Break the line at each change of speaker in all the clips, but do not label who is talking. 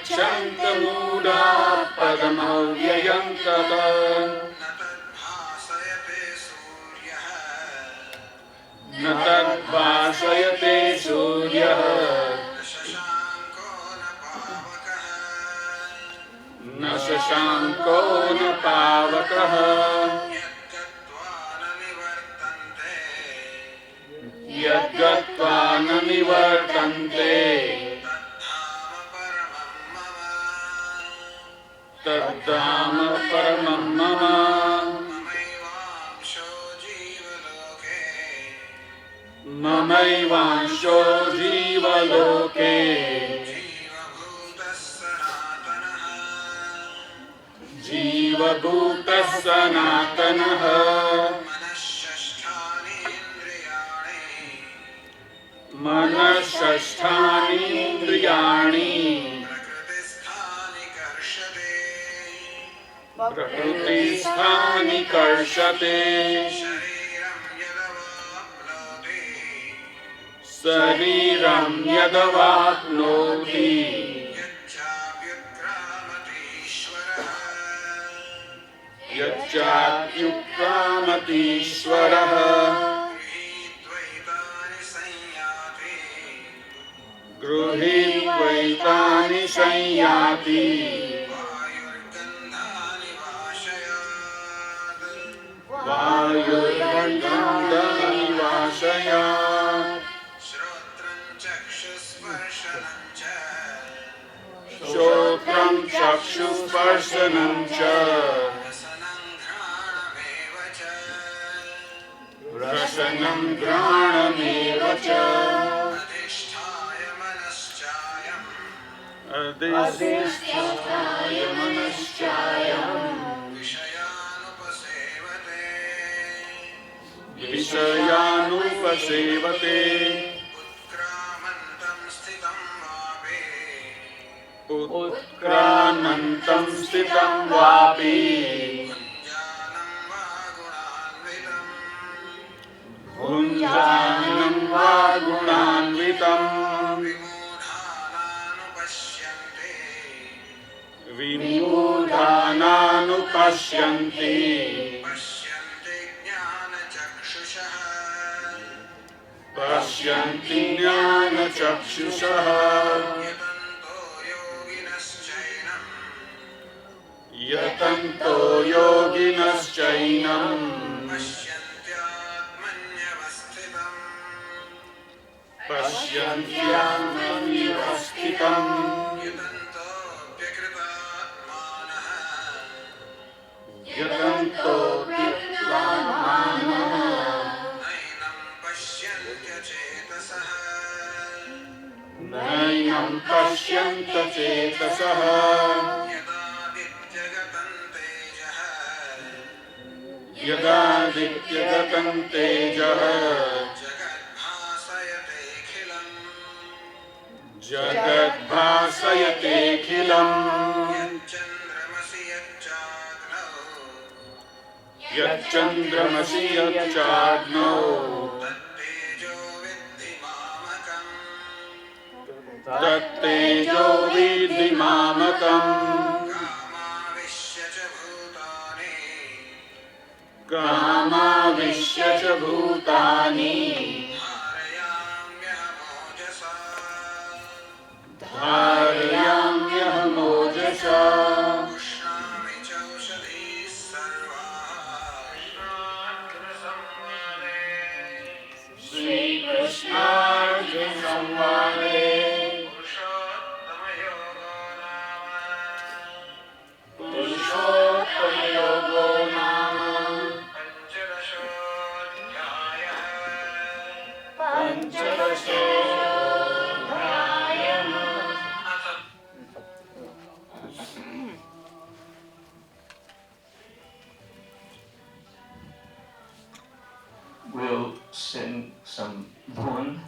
गच्छन्ति मूढा पदमव्ययं तत् न तद्भासयते सूर्यः न शशाङ्को न पावकः यद्गत्वा न निवर्तन्ते तद्धाम परमं मम ममैवांशो जीवलोके जीवभूतः सनातनः मनःषष्ठानीन्द्रियाणि प्रकृतिस्थानि कर्षते शरीरं यदवाप्नोति यच्चाप्युत्क्रामतीश्वरः गृहीत्वैतानि संयाति वायुर्गन्धानि वाशयात् श्रोत्रं चक्षुस्पर्शनं च रसनं घ्राणमेव च अधिष्ठाय मनश्चायम् विषयानुपसेवते उत्क्रामन्तं स्थितं वापि भुञ्जानं वा गुणान्वितं विमूढानानुपश्यन्ति पश्यन्ति ज्ञानचक्षुषः यतन्तो योगिनश्चैनम् पश्यन्त्यात्मन्यवस्थितम् यतन्तोऽप्यक्लामानः नैनं पश्यन्त चेतसः यदादित्यगतं तेजः जगद्भासयतेऽखिलम् यच्चन्द्रमसि यच्चाग्नौ तत्तेजो विद्धि मामकम् कामाविश्य च भूतानि धारयाम्यहमोजसा श्रीकृष्णार्जुन संवादे पुरुषोत्तमयोगो नाम पंचदशोऽध्यायः।
We'll sing some dhun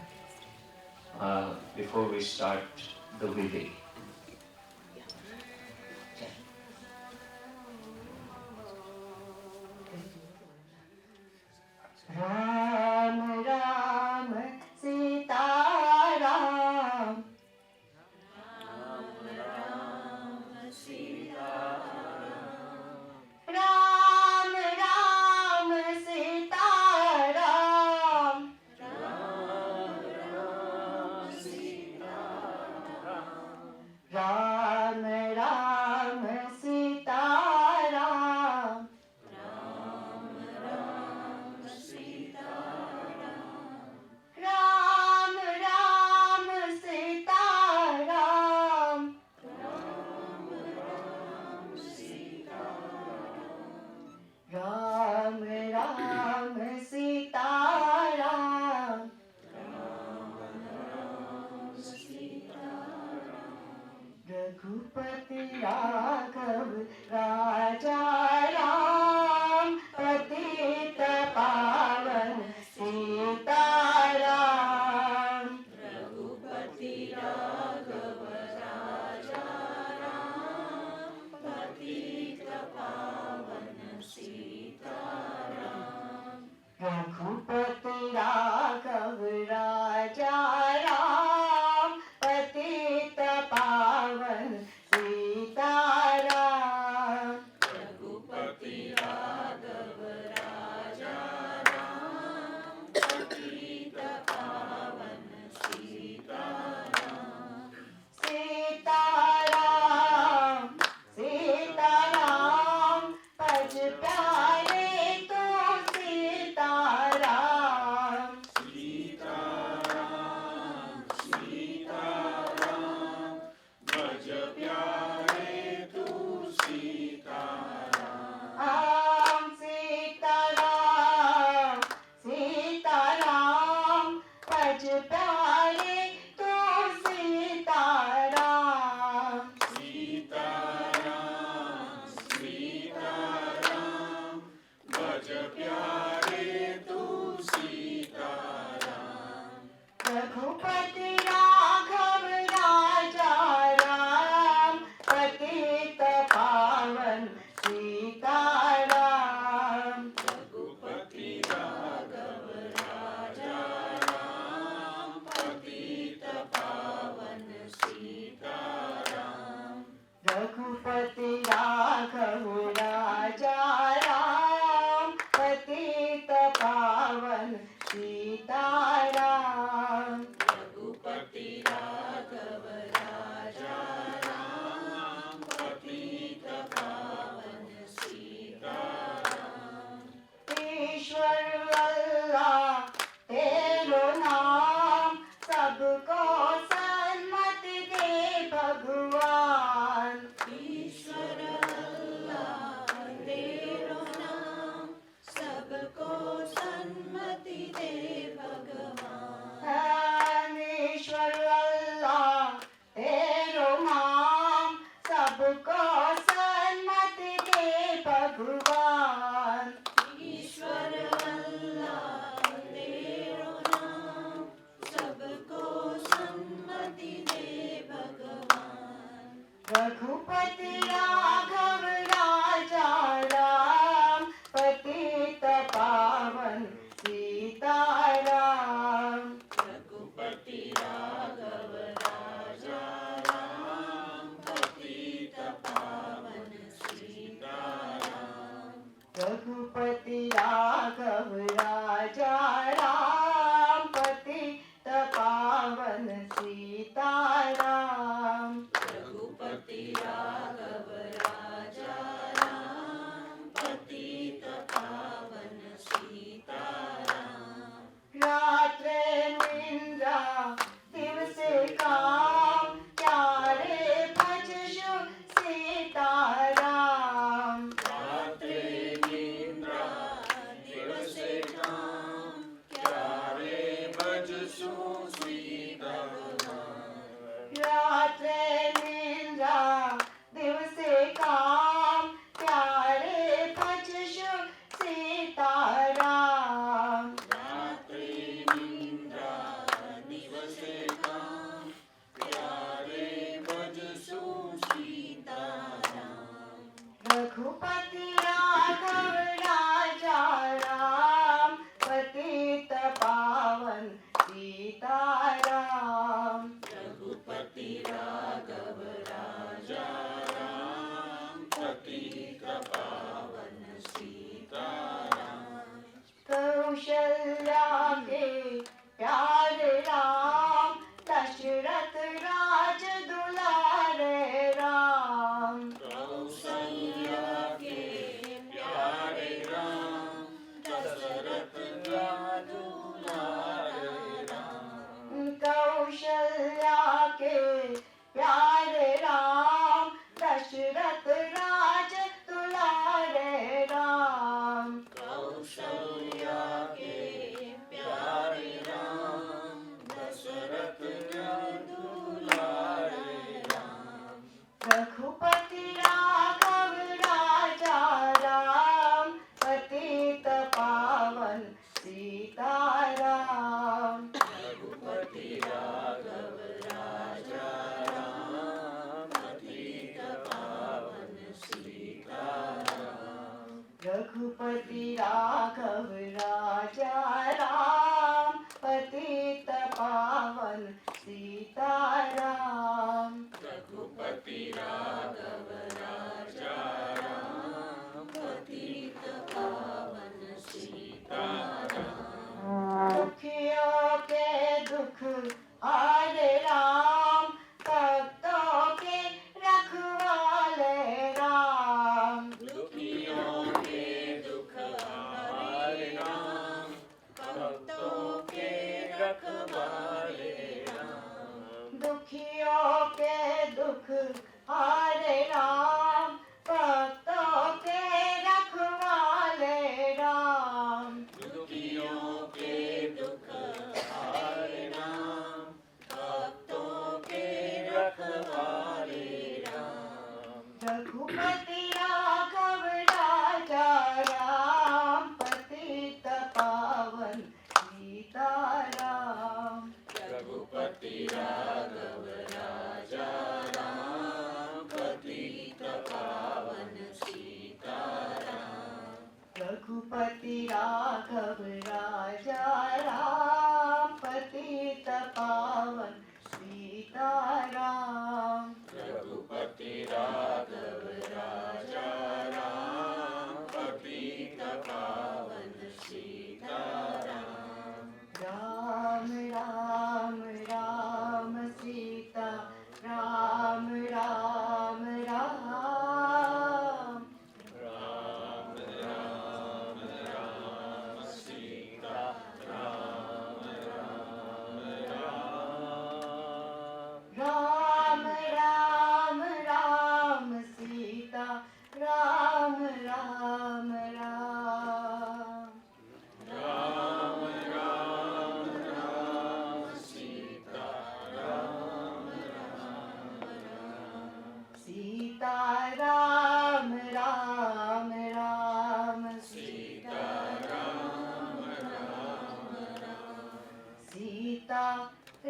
before we start the vidhi.
Ram Ram Sita Ram, Ram Ram Sitaram.
Raghupati Raghav राजा राम, पतित पावन सीताराम।
ईश्वर अल्लाह तेरो नाम, सबको सन्मति दे भगवान।
ईश्वर अल्लाह तेरो नाम, सबको सन्मति दे भगवान।
ईश्वर अल्लाह तेरो नाम, सबको सन्मति दे भगवान।
ईश्वर अल्लाह तेरो नाम, सबको सन्मति दे भगवान।
रघुपति राघव राजा राम, पतित पावन सीताराम।
रघुपति राघव राजा राम, पतित पावन सीताराम।
रघुपति राघव राजा राम, पतित पावन सीताराम।
रघुपति राघव राजा राम, पतित पावन सीताराम।
रात्रे निंद्रा दिवसे काम, प्यारे भजशु सीताराम।
रात्रे निद्रा दिवसे काम, प्यारे भजसु सीताराम।
रात्रे निंद्रा दिवसे काम, प्यारे भजशु सीताराम।
रात्रि निद्रा दिवसे काम, प्यारे भजसु सीताराम।
रघुपति राघव राजा राम, पतित पावन सीताराम।
रघुपति राघव राजा राम, पतित पावन सीताराम।
कौशल्या के प्यारे राम, दशरथ राज दुलारे राम।
कौसल्या के प्यारे राम, दशरथ दुलारे राम।
कौशल्या के प्यारे राम, दशरथ राज दुलारे राम।
कौसल्या के प्यारे राम, दशरथ दुलारे राम।
रघुपति राघव राजा राम, पतित पावन सीताराम।
रघुपति राघव राजा राम, पतित पावन सीताराम।
रघुपति राघव राजा राम, पतित पावन सीताराम।
रघुपति राघव राजा राम, पतित पावन सीताराम।
दुखियों के दुख हारे राम, भक्तों के रखवाले राम।
दुखियों के दुख हारे राम, भक्तों के रखवाले राम।
दुखियों के दुख हारे राम, भक्तों के रखवाले राम।
दुखियों के दुख हारे राम, भक्तों के रखवाले राम।
रघुपति राघव राजा राम, पतित पावन सीताराम।
रघुपति राघव राजा राम, पतित पावन सीताराम।
रघुपति राघव राजा राम, पतित पावन सीताराम।
रघुपति राघव राजा राम, पतित पावन Sitaram.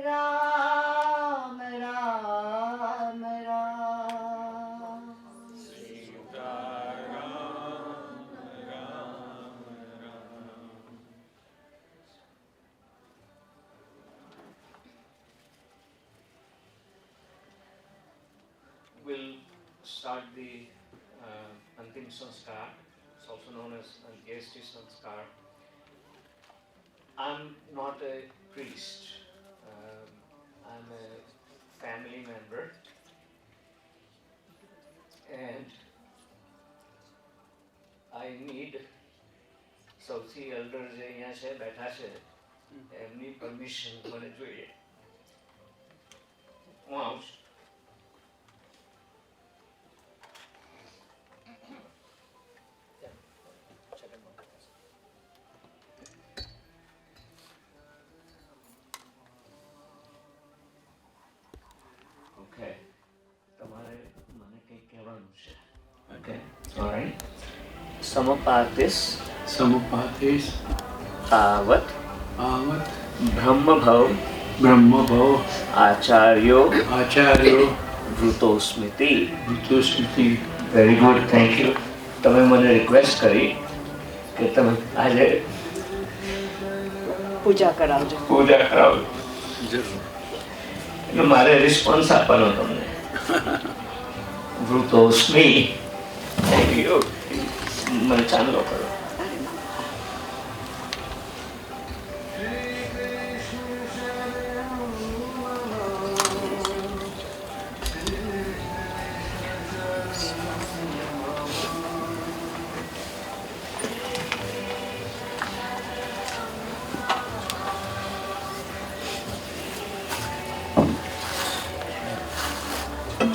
Ram Ram Ram.
We'll start the Antim Sanskar. It's also known as Jayshri Sanskar. I'm not a priest. I'm a family member, and I need સૌથી એલ્ડર જે અહીંયા છે બેઠા છે એમની પરમિશન મને જોઈએ. હું આવું છું. Okay. તમારે મને કંઈક કહેવાનું છે. Okay. All right. Samapatis.
Samapatis.
Avat.
Avat.
Brahmabhav.
Brahmabhav.
Acharyo.
Acharyo.
Vrutosmiti.
Vrutosmiti.
Very good. Thank you. તમે મને રિક્વેસ્ટ કરી કે તમે આજે
પૂજા કરાવજો.
પૂજા કરાવજો.
જરૂર.
એટલે મારે રિસ્પોન્સ આપવાનો તમને. વૃતોસ્મી. Thank you. મને ચાંદલો કરો.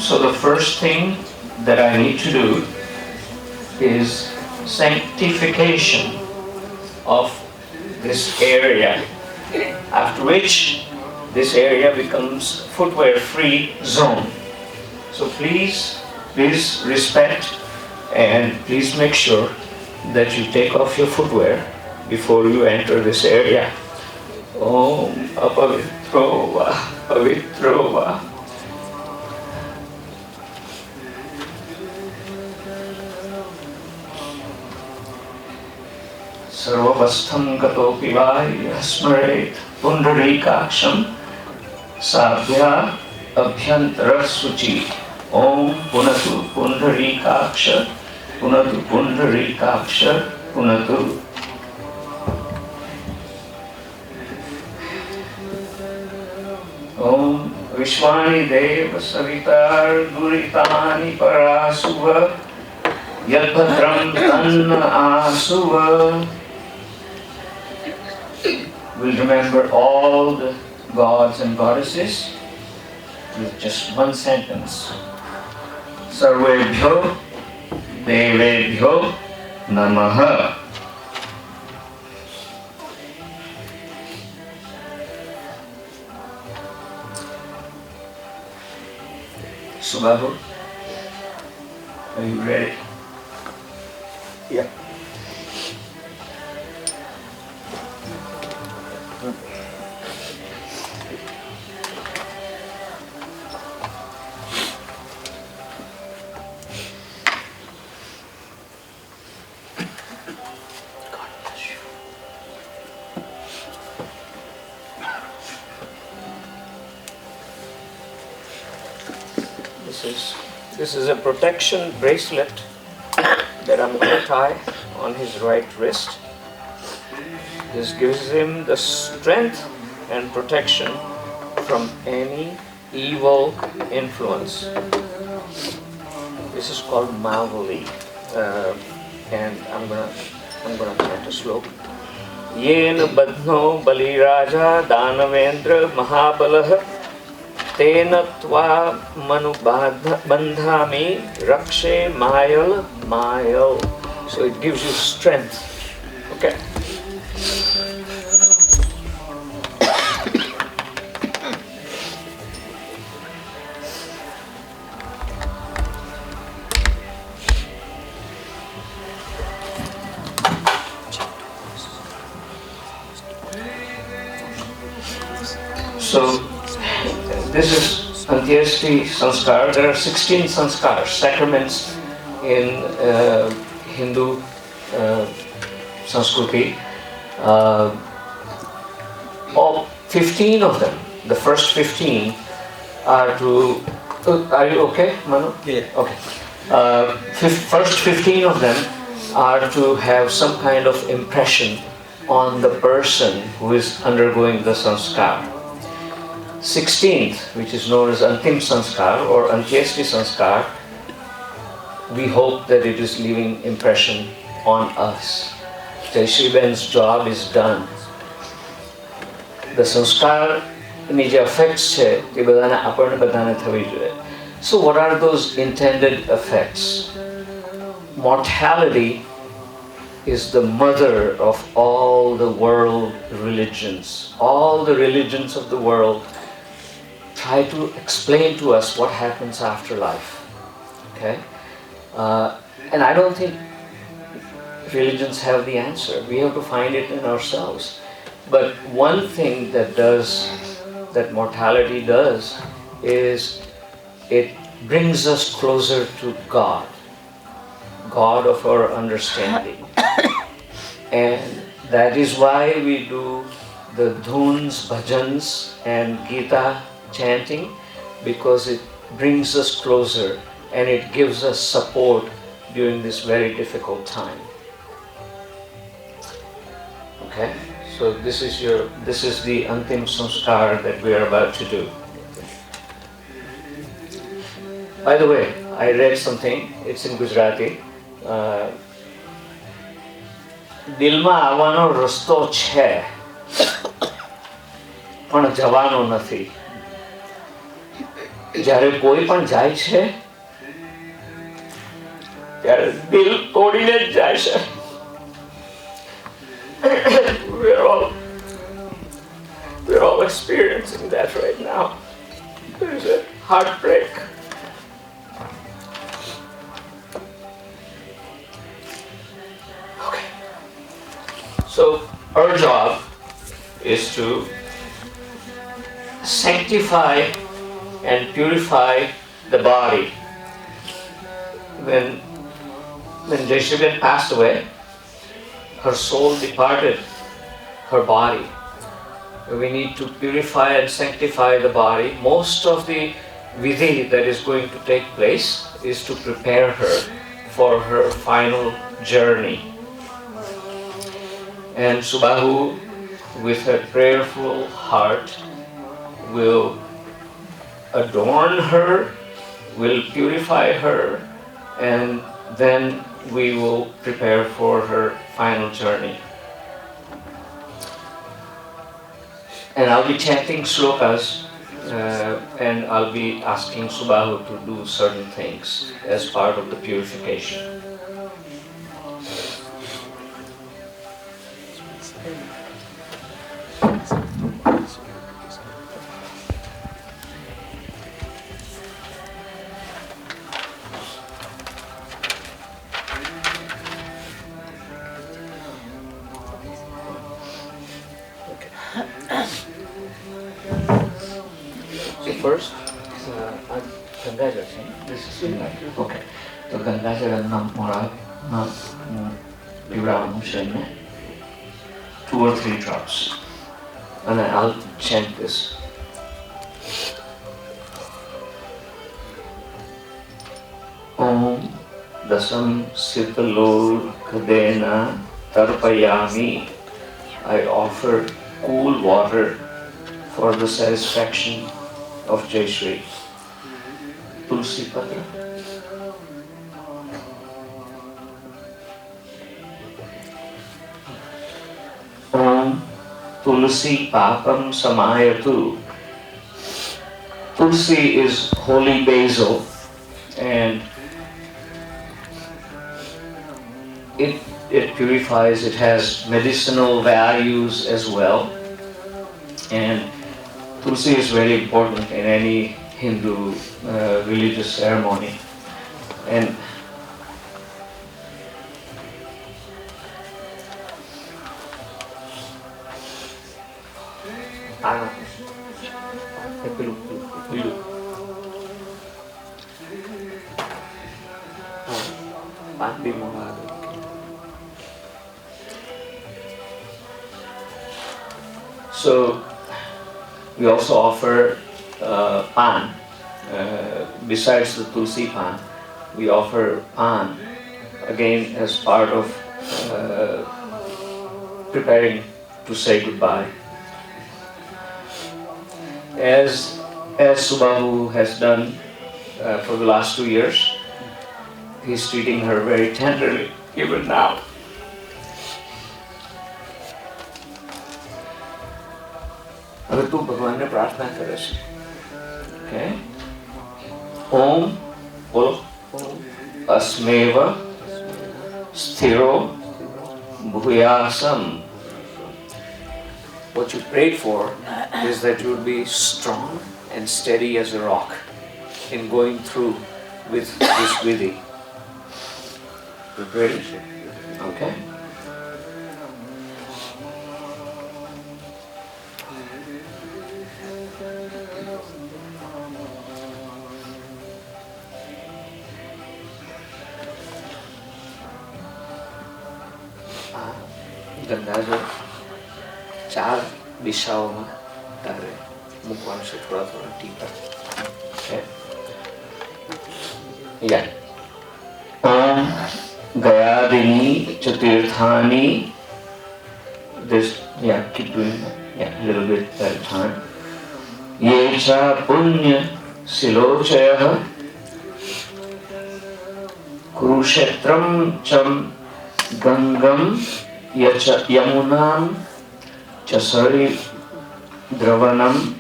So the first thing that I need to do is sanctification of this area, after which this area becomes footwear-free zone. So please respect and please make sure that you take off your footwear before you enter this area. Om apavitrova pavitrova. सर्ववस्थं गतोऽपि वा यः स्मरेत् पुण्डरीकाक्षं साभ्या अभ्यन्तरशुचि. ॐ पुनतु पुण्डरीकाक्ष पुनतु पुण्डरीकाक्ष पुनतु. ॐ विश्वानि देव सवितार्दुरितानि परासुव यद्भद्रं तन्न आसुव. We'll remember all the gods and goddesses with just one sentence. Sarvebhyo Devebhyo Namaha. Subahu, are you ready?
Yeah.
This is a protection bracelet that I'm going to tie on his right wrist. This gives him the strength and protection from any evil influence. This is called Mavali, and I'm gonna chant a sloka. Yena badhno bali raja danavendra mahabalah tena tva manu bandhami rakshe mayal mayal. So it gives you strength. Okay. So this is Antyeshti Sanskar. There are 16 sanskars, sacraments in Hindu Sanskriti. All 15 of them, the first 15 are to. Are you okay, Manu?
Yeah.
Okay. First 15 of them are to have some kind of impression on the person who is undergoing the sanskar. 16th, which is known as Antim Sanskar or Antyeshti Sanskar, we hope that it is leaving impression on us. Jayshri Ben's job is done. The sanskar ની જે effects છે એ બધાને આપણને બધાને થવી જોઈએ. So what are those intended effects? Mortality is the mother of all the world religions. All the religions of the world try to explain to us what happens after life. Okay? And I don't think religions have the answer. We have to find it in ourselves. But one thing that mortality does is it brings us closer to God, God of our understanding. And that is why we do the dhuns, bhajans and Gita chanting, because it brings us closer and it gives us support during this very difficult time. Okay? So this is the Antim Sanskar that we are about to do. By the way, I read something, it's in Gujarati. દિલમાં આવવાનો રસ્તો છે પણ જવાનો નથી. જ્યારે કોઈ પણ જાય છે ત્યારે દિલ તોડીને જ જાય છે. We're all experiencing that right now. There's a heartbreak. Okay. So our job is to sanctify and purify the body. When Jayshri Ben passed away, her soul departed her body. We need to purify and sanctify the body. Most of the vidhi that is going to take place is to prepare her for her final journey. And Subahu, with a prayerful heart, will adorn her, will purify her, and then we will prepare for her final journey. And I'll be chanting slokas and I'll be asking Subahu to do certain things as part of the purification. First, Gangajaram. This is okay. So Gangajaram Namora Pivram 2 or 3 drops. And I'll chant this. Om Dasam Sitalur Kadena Tarpayami. I offer cool water for the satisfaction of Jayshri. Tulsi Patra. Om Tulsi Papam Samayatu. Tulsi is holy basil and it purifies, it has medicinal values as well. And Tulsi is very important in any Hindu religious ceremony. And Pilu. Pan bhi mangwa do. So we also offer pan. Besides the tulsi pan, we offer pan again as part of preparing to say goodbye. As Subahu has done for the last 2 years, he's treating her very tenderly, even now. अगर तू भगवान ने प्रार्थना करे okay? Om बोलो अस्मेव स्थिरो भूयासम. What you prayed for is that you would be strong and steady as a rock in going through with this vidhi. Ready? Okay? ગંગાજળ 4 દિશાઓમાં તારે મૂકવાનું છે થોડા ટીપા. ઓમ ગયાદિની ચ Tirthani. This, keep doing that. A little bit at a time. Ye cha punya silochayah Kurukshetram cham Gangam Yamunam Chasari Dravanam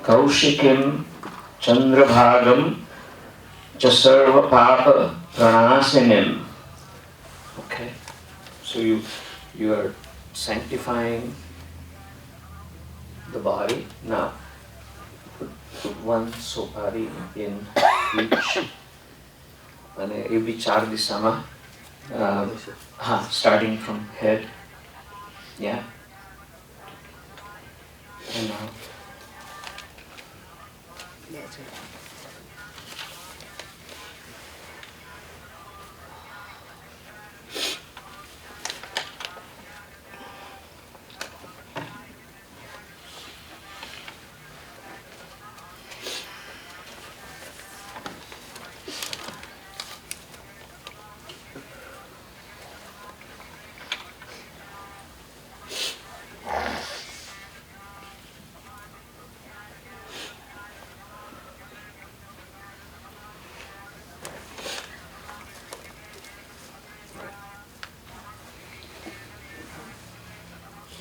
Kaushikim Chandrabhagam Chasarva Papa Pranasinim. Okay, so you are sanctifying the body. Now put one sopari in each. And it will be 4 દિશામાં. Starting from head. Yeah. And now.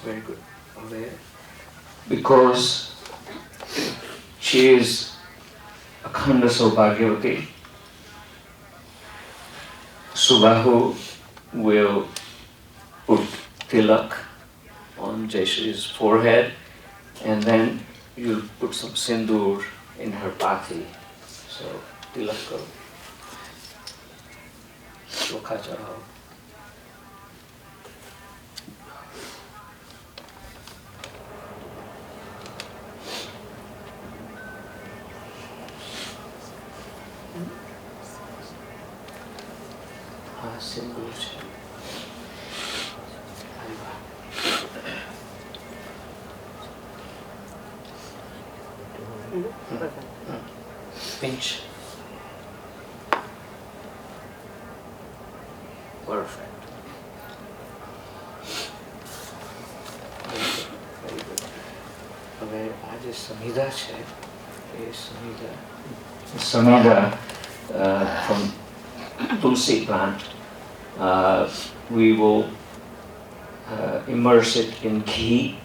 Very good. Aware. Because she is Akhanda Saubhagyavati, Subahu will put tilak on Jayshri's forehead, and then you'll put some sindoor in her pati. So tilak karo. Chokha chadhao. Sindoor છે. Pinch. Perfect. Very good. હવે આ જે સમિધા છે એ સમિધા from tulsi plant. We will immerse it in ghee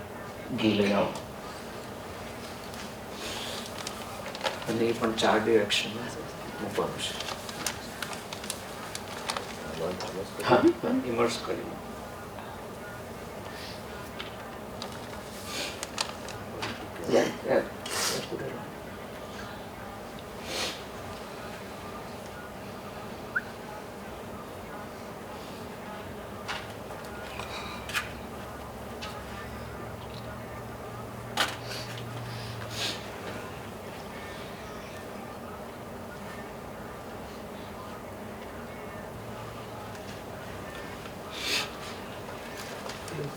લગાવો. અને એ પણ 4 ડિરેક્શનમાં મૂકવાનું છે. ઇમર્સ કરી. Okay.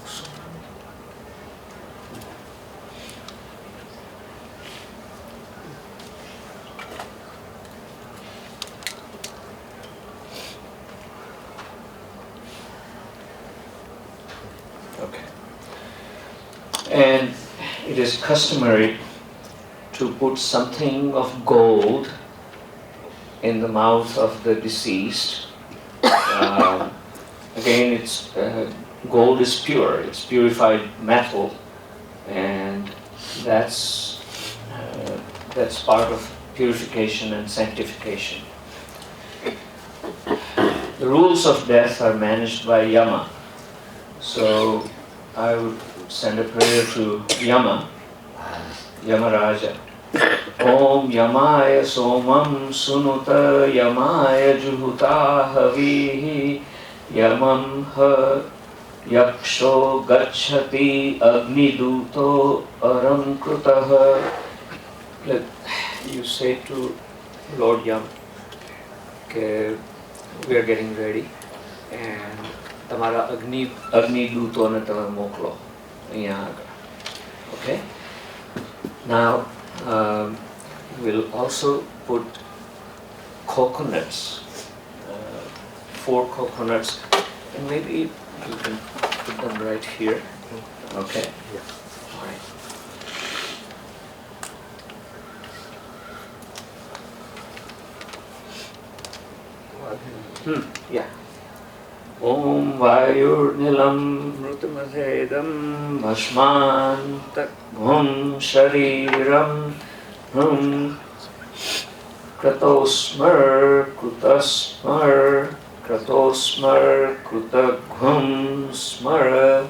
And it is customary to put something of gold in the mouth of the deceased. Again, it's gold is pure; it's purified metal, and that's part of purification and sanctification. The rules of death are managed by Yama, so I would send a prayer to Yama, Yamaraja. Om Yamaya Somam Sunuta Yamaya Juhuta Havihi Yamam Ha Yaksho Gachati Agniduto Aram Krutaha. You say to Lord Yam, okay, we are getting ready and તમારા અગ્નિદૂતોને તમે મોકલો અહીંયા આગળ. Okay? Now we'll also put coconuts, 4 coconuts, and maybe you can put them right here. Okay?
Yeah.
All right. Yeah. Om Vayurnilam Mrutamadedam Bhasmantak Hum Shariram Hum Kratosmar Kutasmar Kratosmar Kutaghum Smara.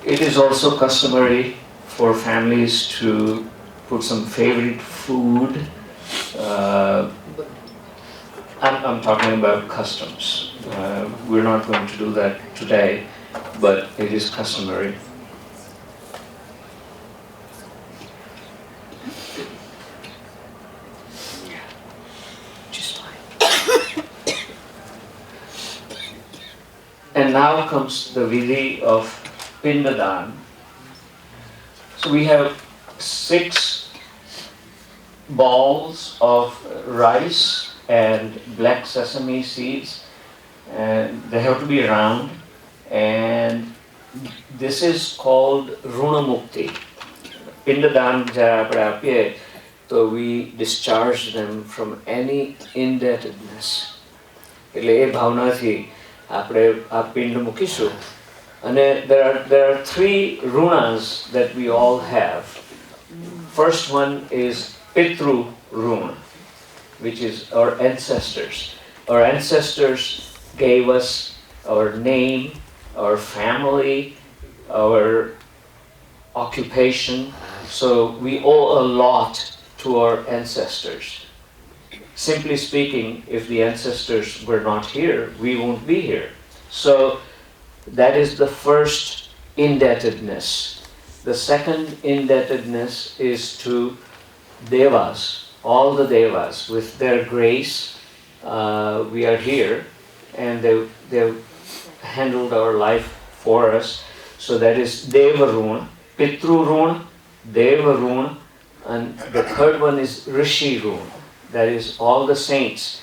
It is also customary for families to put some favorite food. I'm talking about customs. We're not going to do that today, but it is customary. Just fine. And now comes the vidhi of Pindadan. So we have 6 balls of rice and black sesame seeds, and they have to be round, and this is called Runa Mukti. Pindadan jara આપણે આપીએ તો we discharge them from any indebtedness. એટલે એ ભાવનાથી આપણે આ પિંડ મૂકીશું. And there are 3 runas that we all have. First one is Pitru runa, which is our ancestors. Our ancestors gave us our name, our family, our occupation. So we owe a lot to our ancestors. Simply speaking, if the ancestors were not here, we won't be here. So that is the first indebtedness. The second indebtedness is to Devas, all the Devas. With their grace, we are here, and they've handled our life for us. So that is Deva Runa, Pitru Runa, Deva Runa, and the third one is Rishi Runa. That is all the saints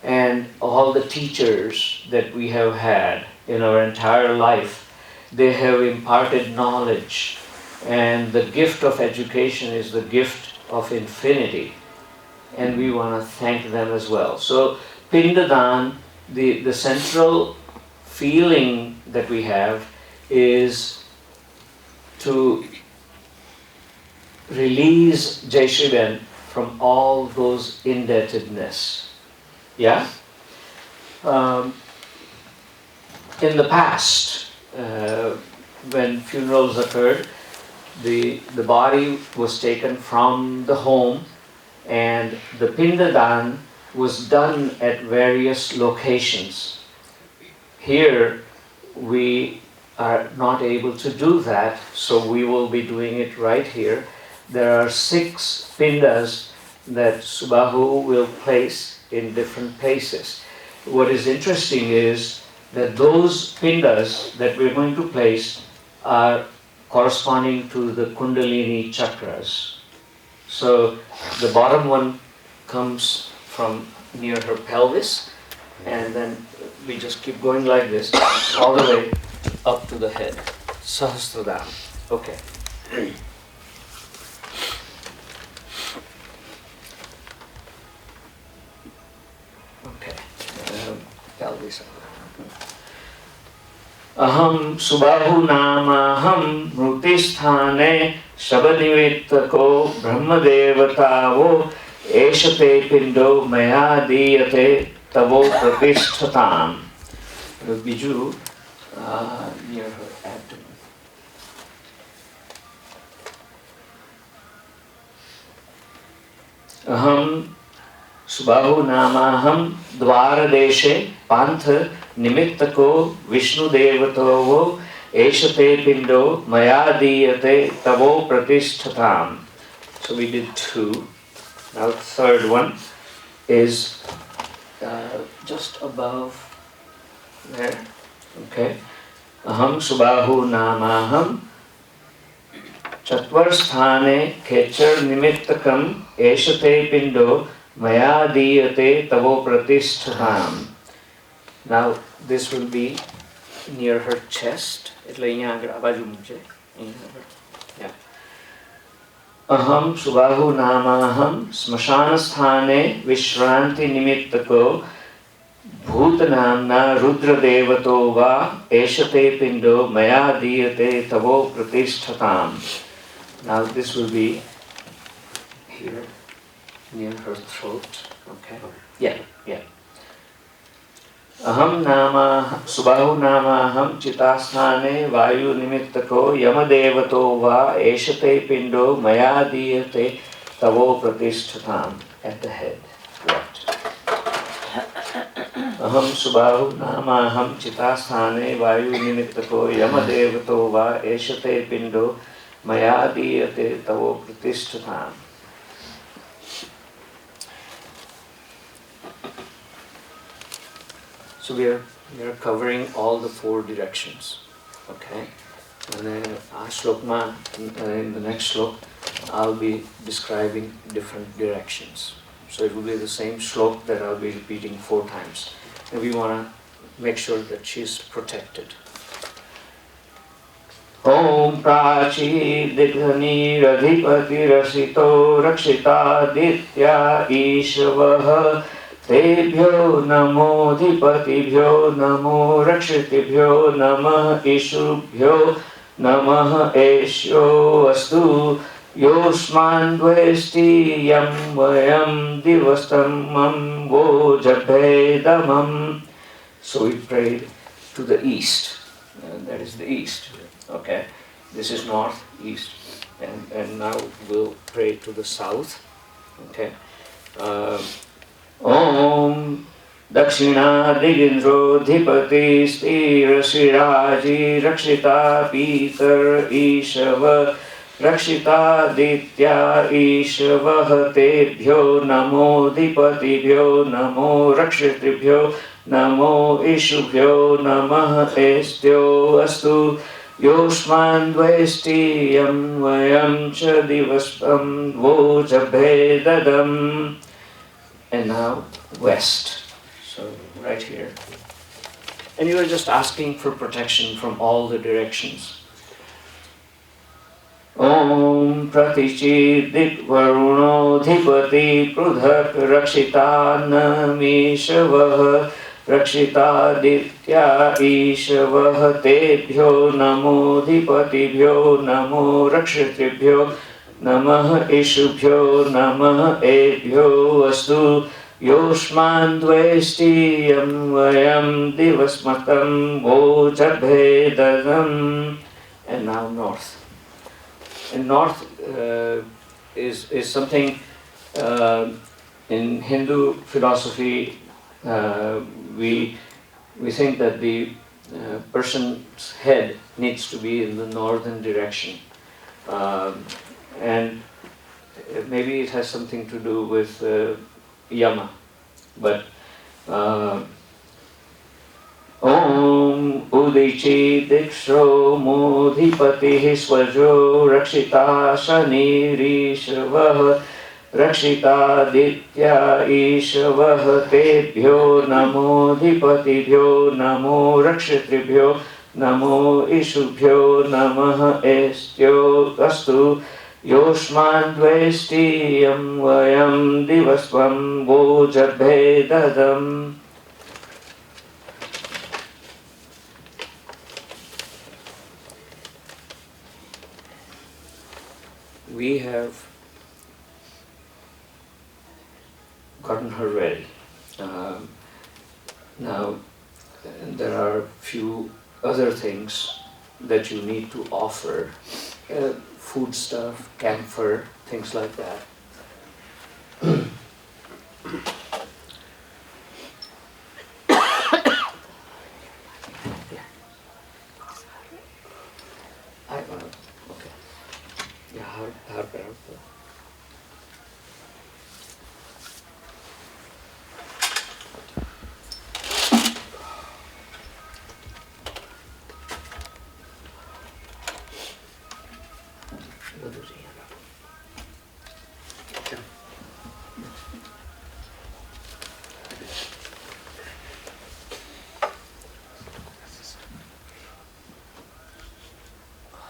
and all the teachers that we have had in our entire life. They have imparted knowledge, and the gift of education is the gift of infinity, and we want to thank them as well. So Pindadan, the central feeling that we have is to release Jayshri Ben from all those indebtedness. Yeah? In the past, when funerals occurred, the body was taken from the home, and the Pindadan was done at various locations. Here we are not able to do that, so we will be doing it right here. There are 6 pindas that Subahu will place in different places. What is interesting is that those pindas that we're going to place are corresponding to the Kundalini chakras. So the bottom one comes from near her pelvis, and then we just keep going like this all the way up to the head. Sahasradham. Okay. Okay. Pelvis. Aham Subahu Namaham Mrutisthane Shabanivittako Brahmadevataavo Eshate Pindo Maya Diyate Tavo Pratishtatam. Biju near her abdomen. Aham Subahu Namaham Dvaradeshe Pantha Nimittako Vishnu Devatovo Eshate Pindo Maya Diyate Tavo Pratishtatam. So we did 2. Now the third one is just above there. Okay. Aham Subahu Namaham Chatvarsthane Khechar Nimittakam Eshate Pindo Maya Diyate Tavo Pratishtatam. Now this will be near her chest. Yeah. Aham Subahu Namaham Smashanasthane Vishranti Nimittako Bhutanamna Rudra Devato Va Eshate Pindo Maya Diyate Tavo Pratishtatam. Now this will be here near her throat. Okay. Yeah. Aham Nama Subahu Namaham Chitasthane Vayu Nimittako Yamadevato Va Eshate Pindo Maya Diyate Tavo Pratishtatam. At the head. Right. Aham Subahu Namaham Chitasthane Vayu Nimittako Yamadevato Va Eshate Pindo Maya Diyate Tavo Pratishtatam. So we are covering all the 4 directions. Okay? And then Shlokma, in the next shlok, I'll be describing different directions. So it will be the same shlok that I'll be repeating 4 times. And we want to make sure that she's protected. Om Prachi Dikani Radhipati Rasito Rakshita Ditya Ishavaha Tebhyo Namo Dhipatibhyo Namo Rakshitibhyo Namah Ishubhyo Namah Eshyo Astu Yosman Dvesti Yam Vayam Divastamam Vo Jabhedamam. So we prayed to the east. That is the east. Okay. This is north, east. And now we'll pray to the south. Okay. Om Dakshina Digindro Dhipati Sthira Shiraji Rakshita Pitar Ishava Rakshita Ditya Ishava Tebhyo Namo Dhipatibhyo Namo Rakshitibhyo Namo Ishubhyo Namah Estyo Astu Yosman Dvesti Yam Vayam Cha Divaspam Vo Jabhedadam. And now west. So right here. And you are just asking for protection from all the directions. Om Pratichi Dikvaruno Dhipati Prudhak Rakshita Namishavaha Rakshita Ditya Ishavaha Tebhyo Namo Dhipatibhyo Namo Rakshitibhyo Namah Ishubhyo Namah Ebhyo Astu Yoshman Dvesti Yam Vayam Divasmatam Vo Jabhedagam. And now north. And north is something in Hindu philosophy we think that the person's head needs to be in the northern direction. And maybe it has something to do with Yama, but Om Udichi Diksho Modhipati Swajo Rakshita Shani Rishavah Rakshita Ditya Ishavah Tebhyo Namo Dhipatibhyo Namo Rakshitribhyo Namo Ishubhyo Namah Estyo Astu Yoshman Dvestiyam Vayam Divasvam Vojabhe Dadam. We have gotten her ready. Now, there are few other things that you need to offer. Food stuff, camphor, things like that. Okay. Yeah, har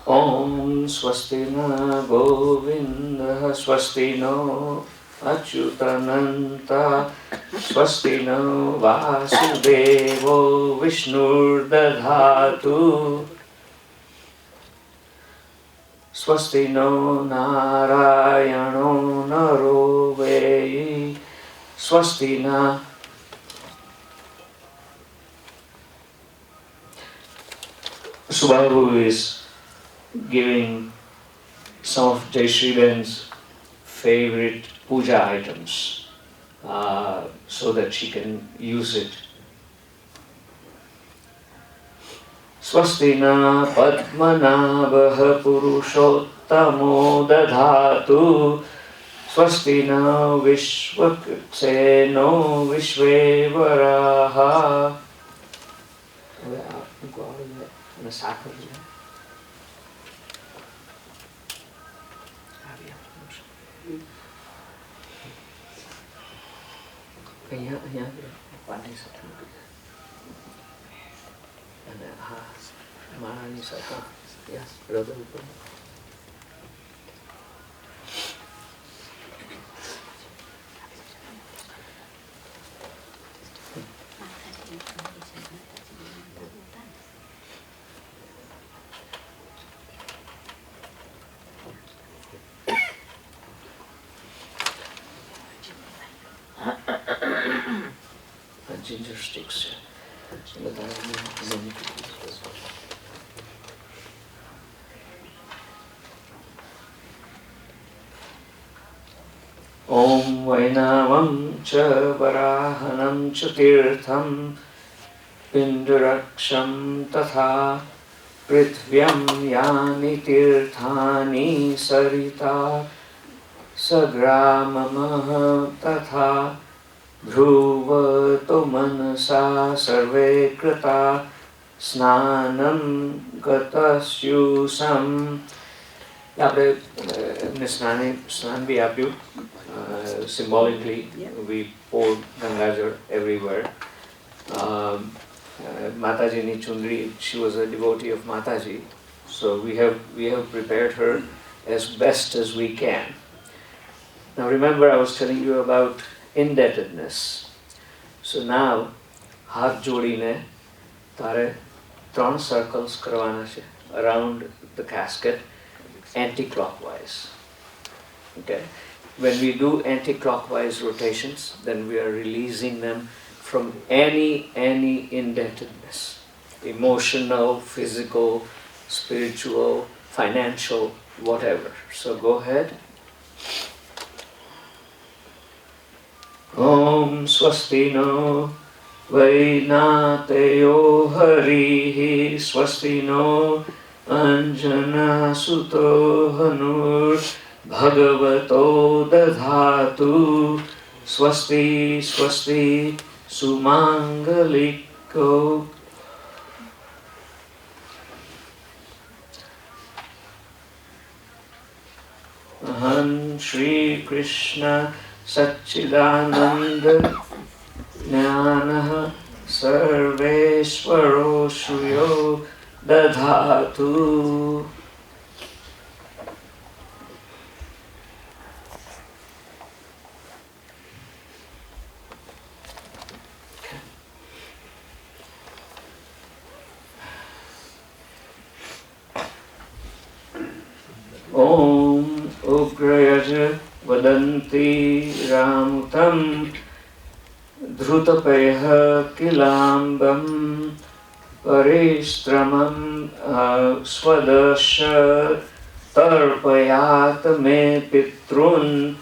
Om Swasti na Govinda Swasti no Achyutananta Swasti no Vasudevo Vishnur Dadhatu Swasti no Narayano Naro Veyi Swasti na. Subahu is giving some of Jayshri Ben's favorite puja items so that she can use it. Swastina Padmanabha Purushottamo Dadhatu Swastina Vishvakseno Vishvevaraha. અહીંયા પાણી સાથે અને હા માળાની સાથે હૃદય ઉપર. Ginger sticks. Om Vainavam cha Varahanam cha Tirtham Pindaraksham tatha Prithvyam yani tirthani sarita Sagramamaha tatha Dhruvato manasa sarve krita snanam gatasyusam. આપણે એમને સ્નાન બી આપ્યું. Symbolically, we poured Gangajal everywhere. Mataji's chundri, she was a devotee of Mataji, so we have prepared her as best as we can. Now remember, I was telling you about indebtedness. So now, હાથ જોડીને તારે 3 circles કરવાના છે around the casket, anti-clockwise. Okay? When we do anti-clockwise rotations, then we are releasing them from any indebtedness, emotional, physical, spiritual, financial, whatever. So go ahead. Om Swasti no Vainateyo harihi swastino anjana suto hanur bhagavato dadhatu swasti swasti sumangaliko. Aham Shri Krishna Satchidananda Jnana Sarveshwaro Shriyo Dadhatu. Om Ugrayaja Vadanti Ramutam Dhrutapayha Kilambam Paristramam Swadasha Tarpayat Me Pitrun.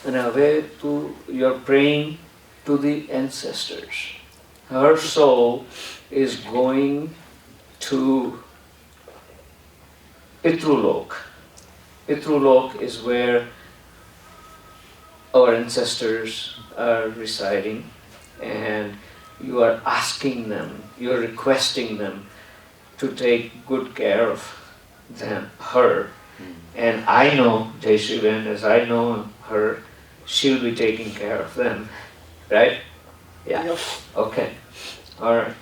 Now where to you're praying to the ancestors. Her soul is going to Pitrulok. Pitrulok is where our ancestors are residing, and you are asking them, you are requesting them to take good care of them, her. And I know Jayshri, as I know her, she'll be taking care of them, right? Yeah.
Yep.
Okay. All right.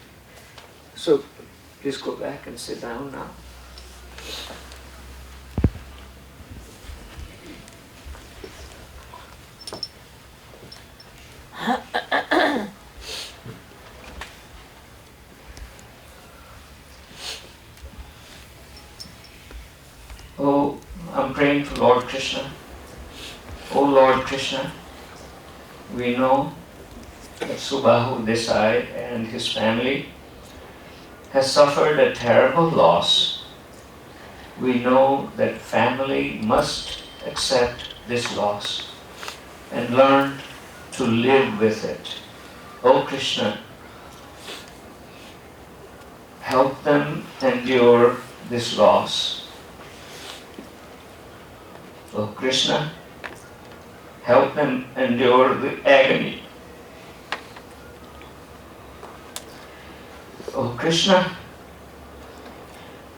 So please go back and sit down now. Oh, I'm praying to Lord Krishna. Oh Lord Krishna, we know that Subahu Desai and his family has suffered a terrible loss. We know that family must accept this loss and learn to live with it. Oh Krishna, help them endure this loss. Oh Krishna, help them endure the agony. Oh Krishna,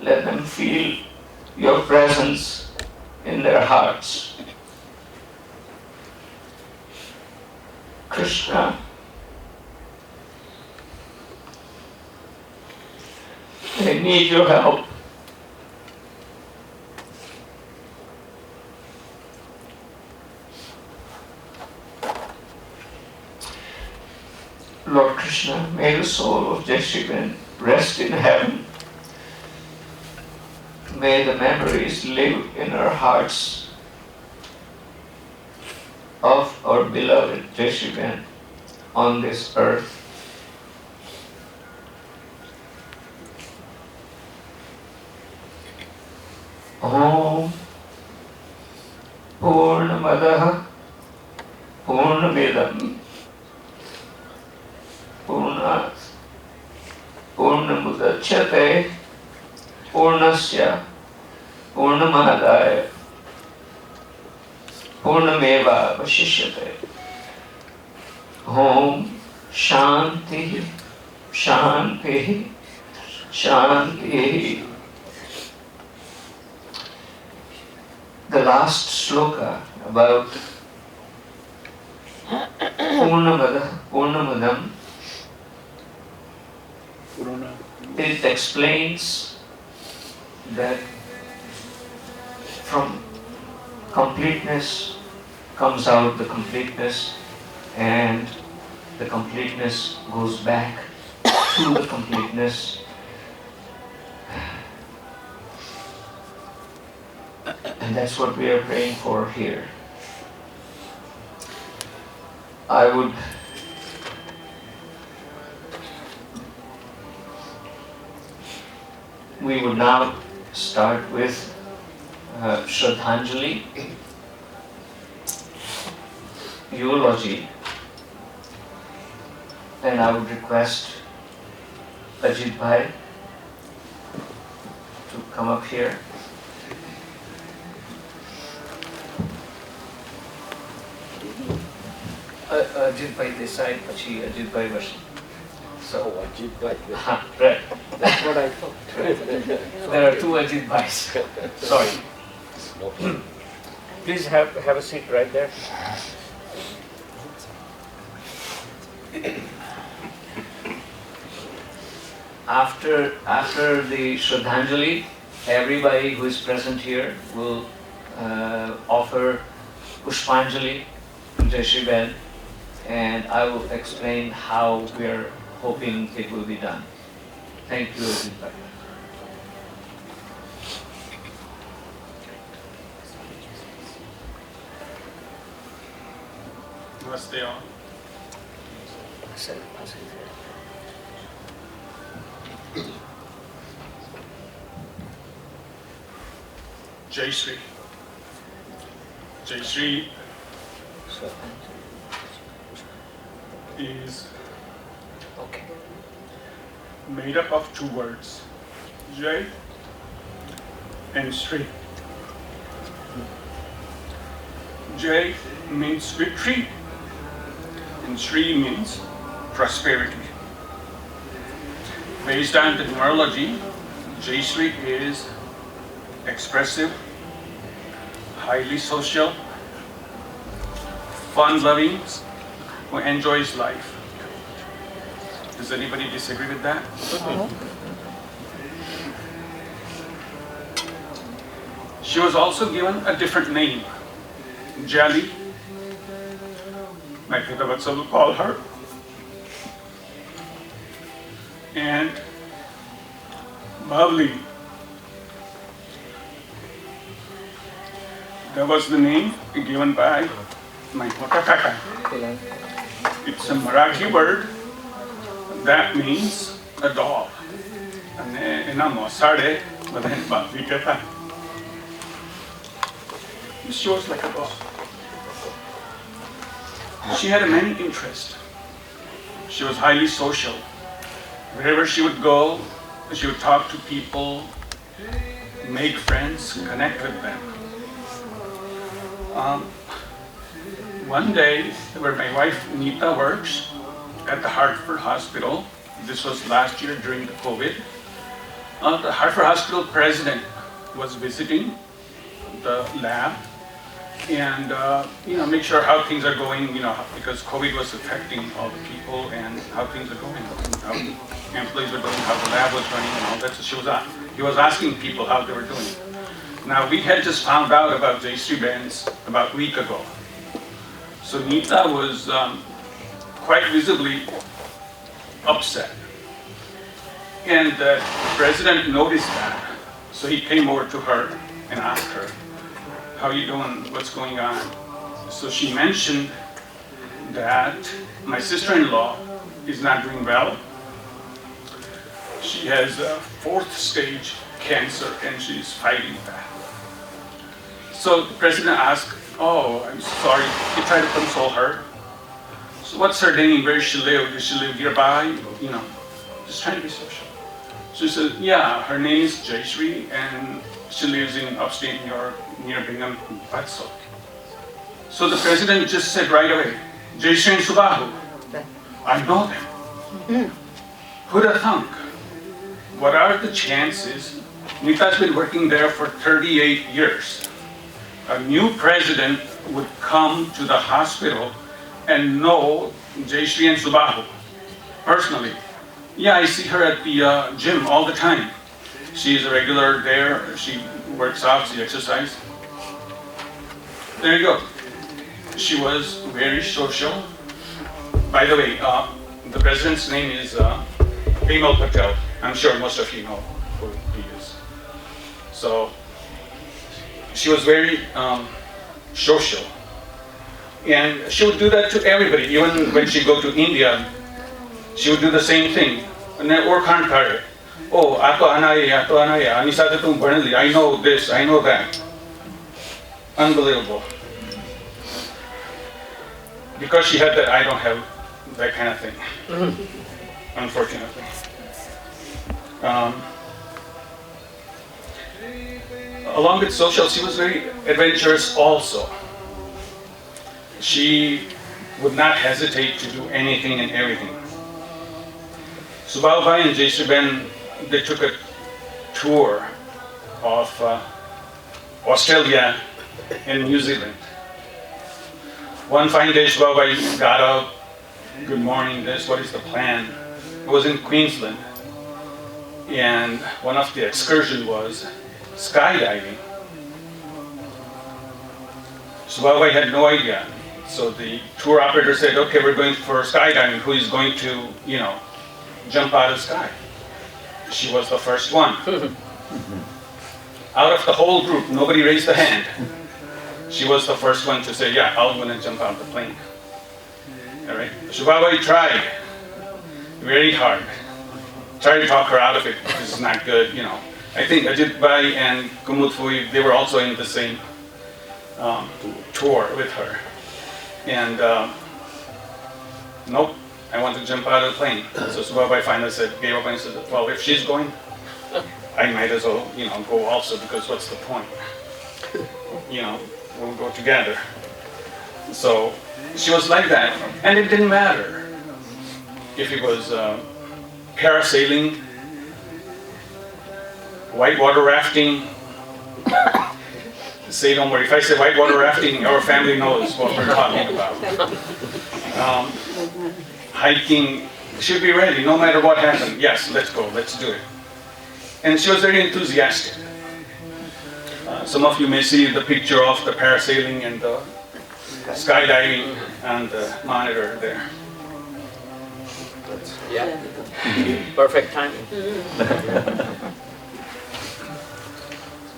let them feel your presence in their hearts. Krishna, they need your help. Lord Krishna, may the soul of Jayshri rest in heaven. May the memories live in our hearts of our beloved Jayshri on this earth. Om Purnamadaha Purnamidam Purnat Purnamudachyate Purnasya Purnamadaya Purnameva Vashishyate. Om Shanti Shanti Shanti. The last sloka about Purnamadam, it explains that from completeness comes out the completeness, and the completeness goes back to the completeness. And that's what we are praying for here. We would now start with Shraddhanjali, eulogy, and I would request Ajit Bhai to come up here. Ajit Bhai Desai, પછી Ajit Bhai Vashi. So,
Ajit Bhai.
right.
That's what I thought.
There are two Ajit Bhais. Sorry.
No problem.
Please have a seat right there. After the Shraddhanjali, everybody who is present here will offer Pushpanjali to Jayshri Ben, and I will explain how we are hoping it will be done. Thank you, Ajit Bhai.
Namaste all. Jayshri. Jayshri is
Okay.
made up of two words, Jay and Shri. Jay means victory and Shri means prosperity. Based on the numerology, Jayshri is expressive, highly social, fun-loving, who enjoys life. Does anybody disagree with that? She was also given a different name, Jali. My Pitavatsal will call her. And Bhavli. That was the name given by my Motakaka. It's a Marathi word that means a doll. She was like a doll. She had many interests. She was highly social. Wherever she would go, she would talk to people, make friends, connect with them. One day, where my wife Nita works at the Hartford Hospital, this was last year during the COVID, the Hartford Hospital president was visiting the lab and make sure how things are going, because COVID was affecting all the people and how things are going, how the employees were doing, how the lab was running and all that. So he was asking people how they were doing. Now we had just found out about Jayshri Ben's about a week ago. So Nita was quite visibly upset. And the president noticed that. So he came over to her and asked her, how are you doing? What's going on? So she mentioned that my sister-in-law is not doing well. She has a 4th stage cancer and she's fighting that. So the president asked, oh, I'm sorry. He tried to console her. So what's her name? Where does she live? Does she live nearby? Just trying to be social. So she said, yeah, her name is Jayshri and she lives in upstate New York near Bingham, Patso. So the president just said right away, Jayshri and Subahu, I know them. Who'd have thunk? What are the chances? Nita's been working there for 38 years. A new president would come to the hospital and know Jayshri and Subahu personally. Yeah, I see her at the gym all the time. She's a regular there. She works out, she exercises. There you go. She was very social. By the way, the president's name is Bimal Patel. I'm sure most of you know who he is. So she was very social. And she would do that to everybody. Even when she go to India, she would do the same thing. And then work hard kare. Oh, ato anaya, anisate tum bhanali. I know this, I know that. Unbelievable. Because she had that I don't have that kind of thing, unfortunately. Along with social, she was very adventurous also. She would not hesitate to do anything and everything. Subahu Bhai and Jayshri Ben, they took a tour of Australia and New Zealand. One fine day, Subahu Bhai got up, good morning, what is the plan? It was in Queensland. And one of the excursion was skydiving. Subahu Bhai had no idea. So the tour operator said, okay, we're going for skydiving. Who is going to, jump out of the sky? She was the first one. Out of the whole group, nobody raised a hand. She was the first one to say, yeah, I'm going to jump out the plane. All right. Subahu Bhai tried very hard. Tried to talk her out of it. This is not good, I think Ajit Bhai and Kumud Fui, they were also in the same tour with her. And nope, I want to jump out of the plane. So Subahu Bhai finally gave up and said, well, if she's going, I might as well, go also, because what's the point? We'll go together. So she was like that. And it didn't matter if it was parasailing, whitewater rafting. Say no more. If I say whitewater rafting, our family knows what we're talking about. Hiking, she'd be ready no matter what happened. Yes, let's go, let's do it. And she was very enthusiastic. Some of you may see the picture of the parasailing and the skydiving on the monitor there.
Yeah. Perfect timing.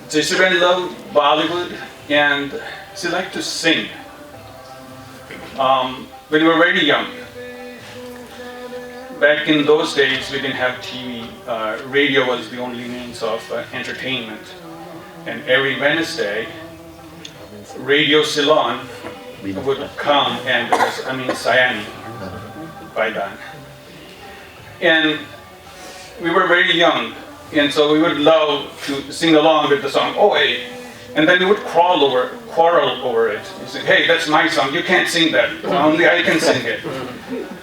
Jayshri Ben loved Bollywood and she liked to sing. When we were very young, back in those days we didn't have TV. Radio was the only means of entertainment. And every Wednesday, Radio Ceylon would come and there was Amin Sayani by then. And we were very young. And so we would love to sing along with the song, oh hey, and then we would quarrel over it. You say, hey, that's my song, you can't sing that, only I can sing it.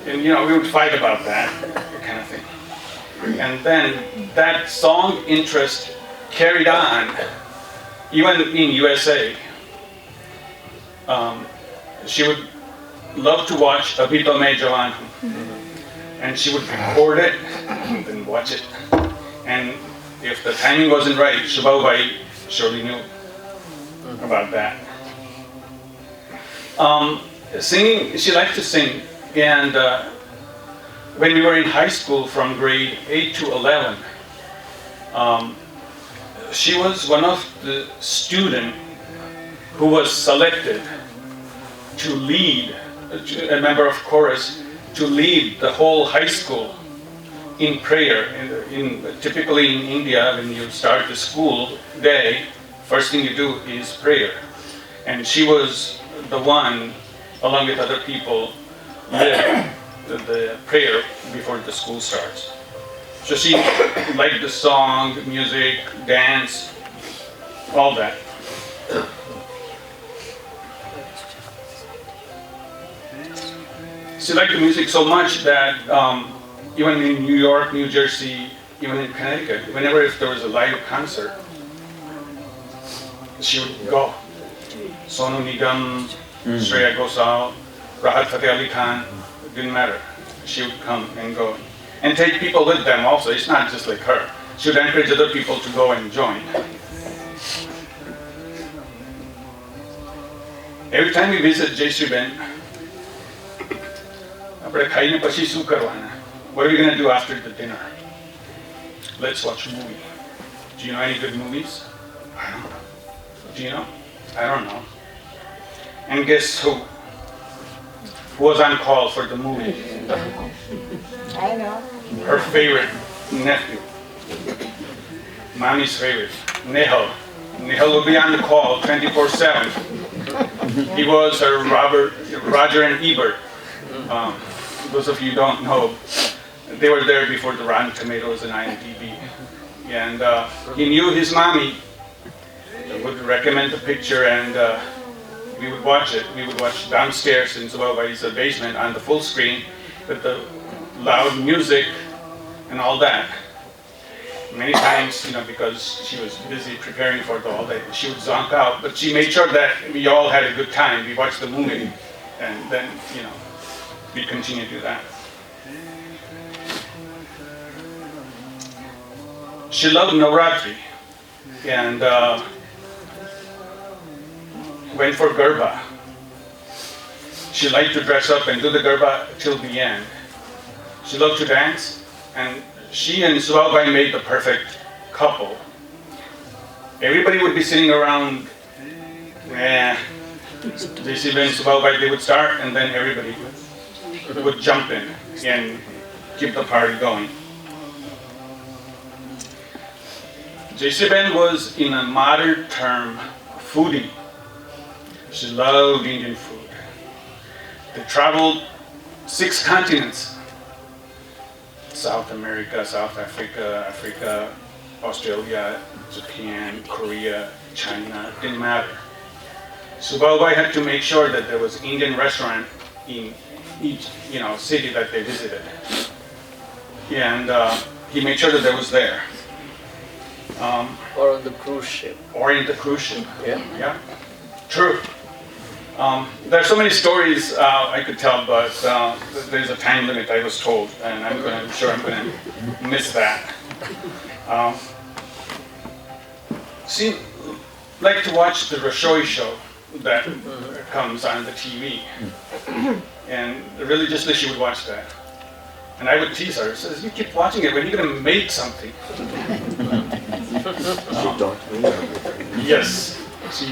And we would fight about that kind of thing. And then that song interest carried on, even in USA. She would love to watch Abhito Mein Jawan Hu. And she would record it and then watch it. And if the timing wasn't right, Subahu Bhai surely knew about that. Singing, she liked to sing. And when we were in high school from grade 8 to 11, she was one of the students who was selected to lead, a member of chorus, to lead the whole high school in prayer. Typically in India, when you start the school day, first thing you do is prayer. And she was the one, along with other people, led the prayer before the school starts. So she liked the song, music, dance, all that. She liked the music so much that even in New York, New Jersey, even in Connecticut, whenever if there was a live concert, she would go. Sonu Nigam, Shreya Ghosal, Rahat Fateh Ali Khan, it didn't matter. She would come and go. And take people with them also, it's not just like her. She would encourage other people to go and join. Every time we visit Jayshri Ben, what are we going to do after the dinner? Let's watch a movie. Do you know any good movies? I don't know. Do you know? I don't know. And guess who? Who was on call for the movie?
I know.
Her favorite nephew. Mommy's favorite. Nehal. Nehal will be on the call 24/7. He was her Roger and Ebert. those of you who don't know, they were there before the Rotten Tomatoes and IMDb. And he knew his mommy would recommend the picture, and we would watch it. We would watch downstairs in Subahubai's basement on the full screen with the loud music and all that. Many times, because she was busy preparing for all that, she would zonk out, but she made sure that we all had a good time. We watched the movie, and then, we continue to do that. She loved Navratri, and went for Garba. She liked to dress up and do the Garba till the end. She loved to dance, and she and Subhabai made the perfect couple. Everybody would be sitting around, Jayshri and Subhabai, they would start, and then everybody would jump in and keep the party going. Jayshri was, in a modern term, foodie. She loved Indian food. They traveled 6 continents. South America, South Africa, Africa, Australia, Japan, Korea, China, didn't matter. Subhabai had to make sure that there was Indian restaurant in each city that they visited. And he made sure that there was there.
Or on the cruise ship.
Or in the cruise ship.
Yeah.
True. There are so many stories I could tell, but there's a time limit, I was told, and I'm sure I'm going to miss that. Seem like to watch the Rashoi show that comes on the TV, and religiously she would watch that. And I would tease her, says, "You keep watching it, when are you going to make something?"
She taught me everything.
Yes. She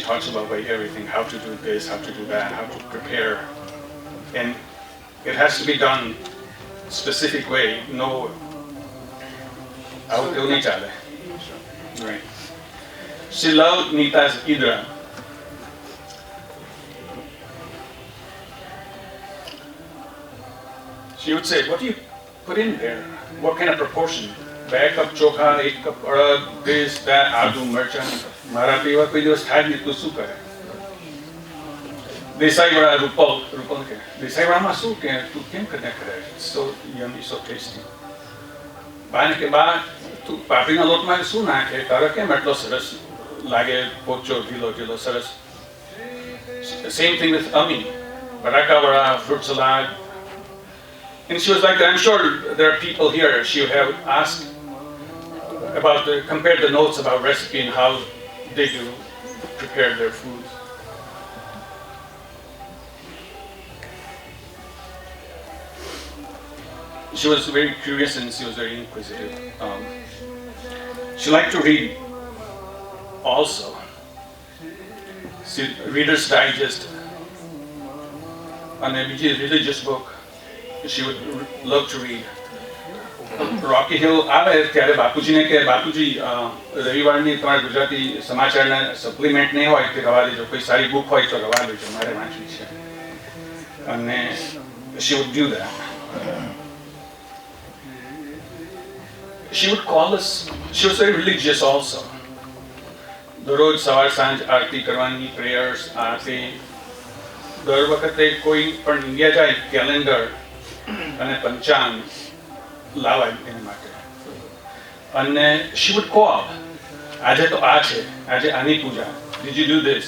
taught Subhabai everything, how to do this, how to do that, how to prepare. And it has to be done specific way, no right. She loved Nita's Idra. She would say, "What do you put in there? What kind of proportion? Bag cup chokha, 1 cup urad, this, that, adu, mercha. Mara pewa koi divas thai ni tu su kare." Desai bada Rupal ke. Desai bada ma su ke tu kem karne kare. So yummy, so tasty. Bane ke baad tu papri na lot ma su na ke tara ke matlo saras lage pocho dilo saras. Same thing with Ami. Baraka bada fruit salad. And she was like, I'm sure there are people here, she would have asked compare the notes about recipe and how they do prepare their food. She was very curious and she was very inquisitive. She liked to read also. Reader's Digest, and a religious book. She would love to read. Rocky Hill આવે ત્યારે બાપુજીને કે બાપુજી રવિવારની તમારા ગુજરાતી સમાચારના supplement નહીં હોય તે રવા દેજો, કોઈ સારી બુક હોય તો રવા દેજો, મારે વાંચવી છે. અને she would do that. She would call us, she was very religious also. દરરોજ સવાર સાંજ આરતી કરવાની, prayers, આરતી. દર વખતે કોઈ પણ ઇન્ડિયા જાય કેલેન્ડર અને પંચાંગ લાવાય એના માટે. અને she would call, આજે તો આ છે, આજે આની પૂજા, did you do this?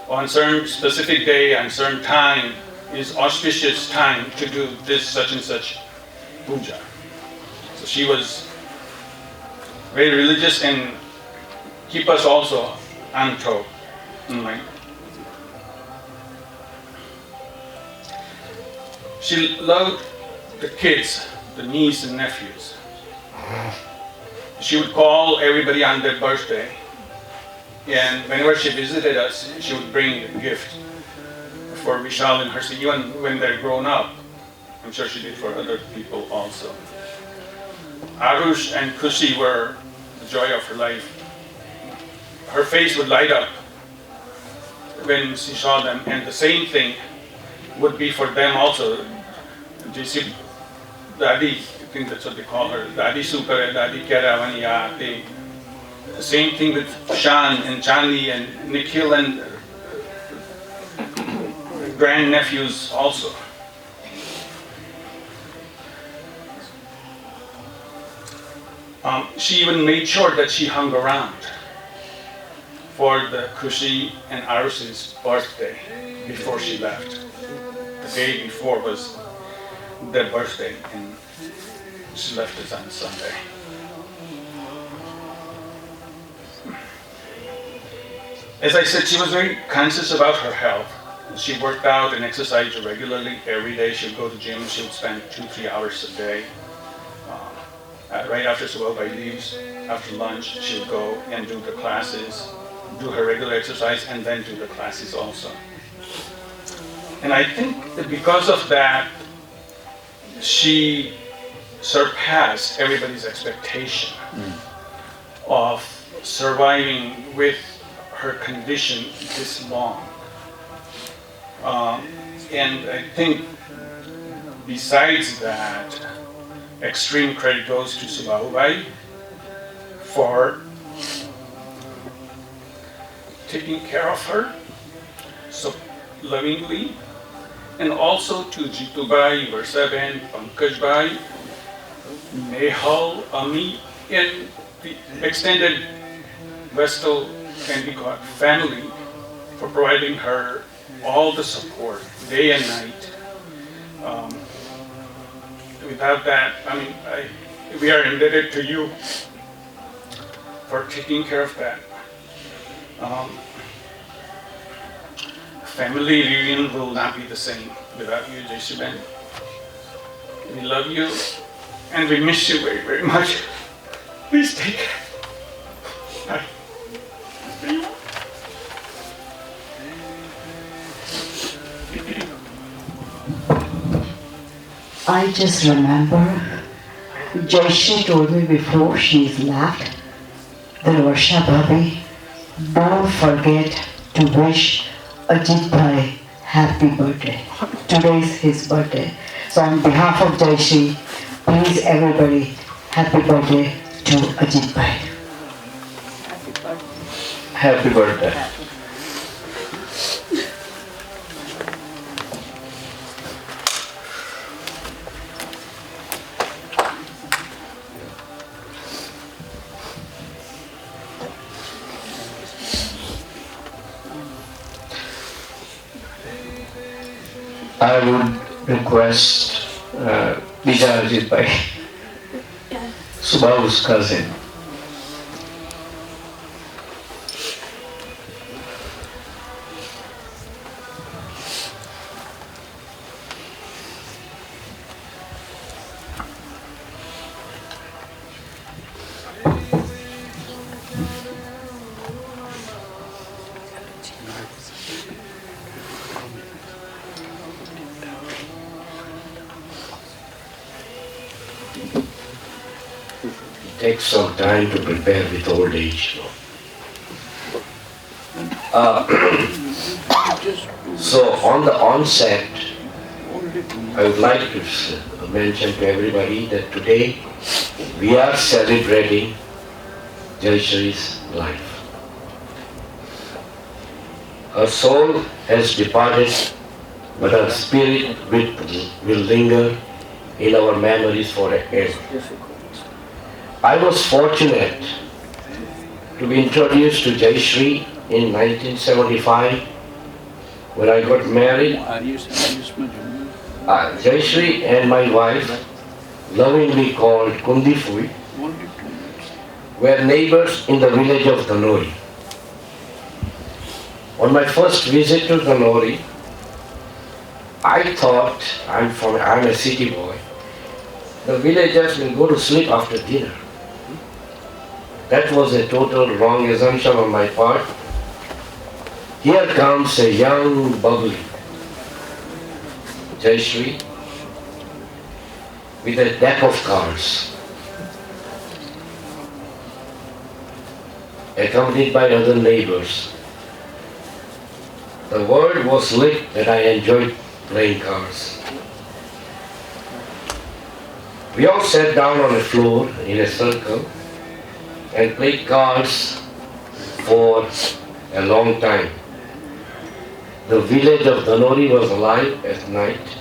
On certain specific day and certain time is auspicious time to do this such and such puja. So she was very religious and keep us also on toe. She loved the kids, the niece and nephews. She would call everybody on their birthday, and whenever she visited us, she would bring a gift for Vishal and Hersi, even when they're grown up. I'm sure she did for other people also. Arush and Kushi were the joy of her life. Her face would light up. when she saw them, and the same thing would be for them also. Jayshri, Dadi, I think that's what they call her, Dadi Super and Dadi Kyaravaniya. The same thing with Shan and Chani and Nikhil and grandnephews also. She even made sure that she hung around for the Kushi and Arusi's birthday before she left. The day before was their birthday, and she left us on Sunday. As I said, she was very conscious about her health. She worked out and exercised regularly every day. She would go to the gym. She would spend 2-3 hours a day. Right after Subahu leaves, after lunch, she would go and do the classes, do her regular exercise, and then do the classes also. And I think that because of that, she surpassed everybody's expectation of surviving with her condition this long. And I think besides that, extreme credit goes to Subahu for taking care of her so lovingly, and also to Jitu Bhai, Varsaben, Pankaj Bhai, Nehal, Ami, and the extended Vestal Candicott family for providing her all the support, day and night. Without that, we are indebted to you for taking care of that. Family reunion will not be the same without you, Jayshri. We love you and we miss you very, very much. Please take care. Bye.
I just remember Jayshri told me before she's left that Varsha Bhabhi, don't forget to wish Ajit Bhai happy birthday. Today is his birthday. So on behalf of Jayshri, please everybody, happy birthday to Ajit Bhai.
Happy birthday. I would request Bijayajit Bhai, Subahu's cousin. Takes some time to prepare with old age. So on the onset, I would like to mention to everybody that today we are celebrating Jayshri's life. Her soul has departed, but her spirit will linger in our memories forever. I was fortunate to be introduced to Jayshri in 1975 when I got married. Jayshri and my wife, lovingly called Kundifui, were neighbors in the village of Dhanori. On my first visit to Dhanori, I thought, I'm a city boy, the villagers will go to sleep after dinner. That was a total wrong assumption on my part. Here comes a young, bubbly Jayshri with a deck of cards, accompanied by other neighbors.
The word was lit that I enjoyed playing cards. We all sat down on the floor in a circle and played cards for a long time. The village of Dhanori was alive at night.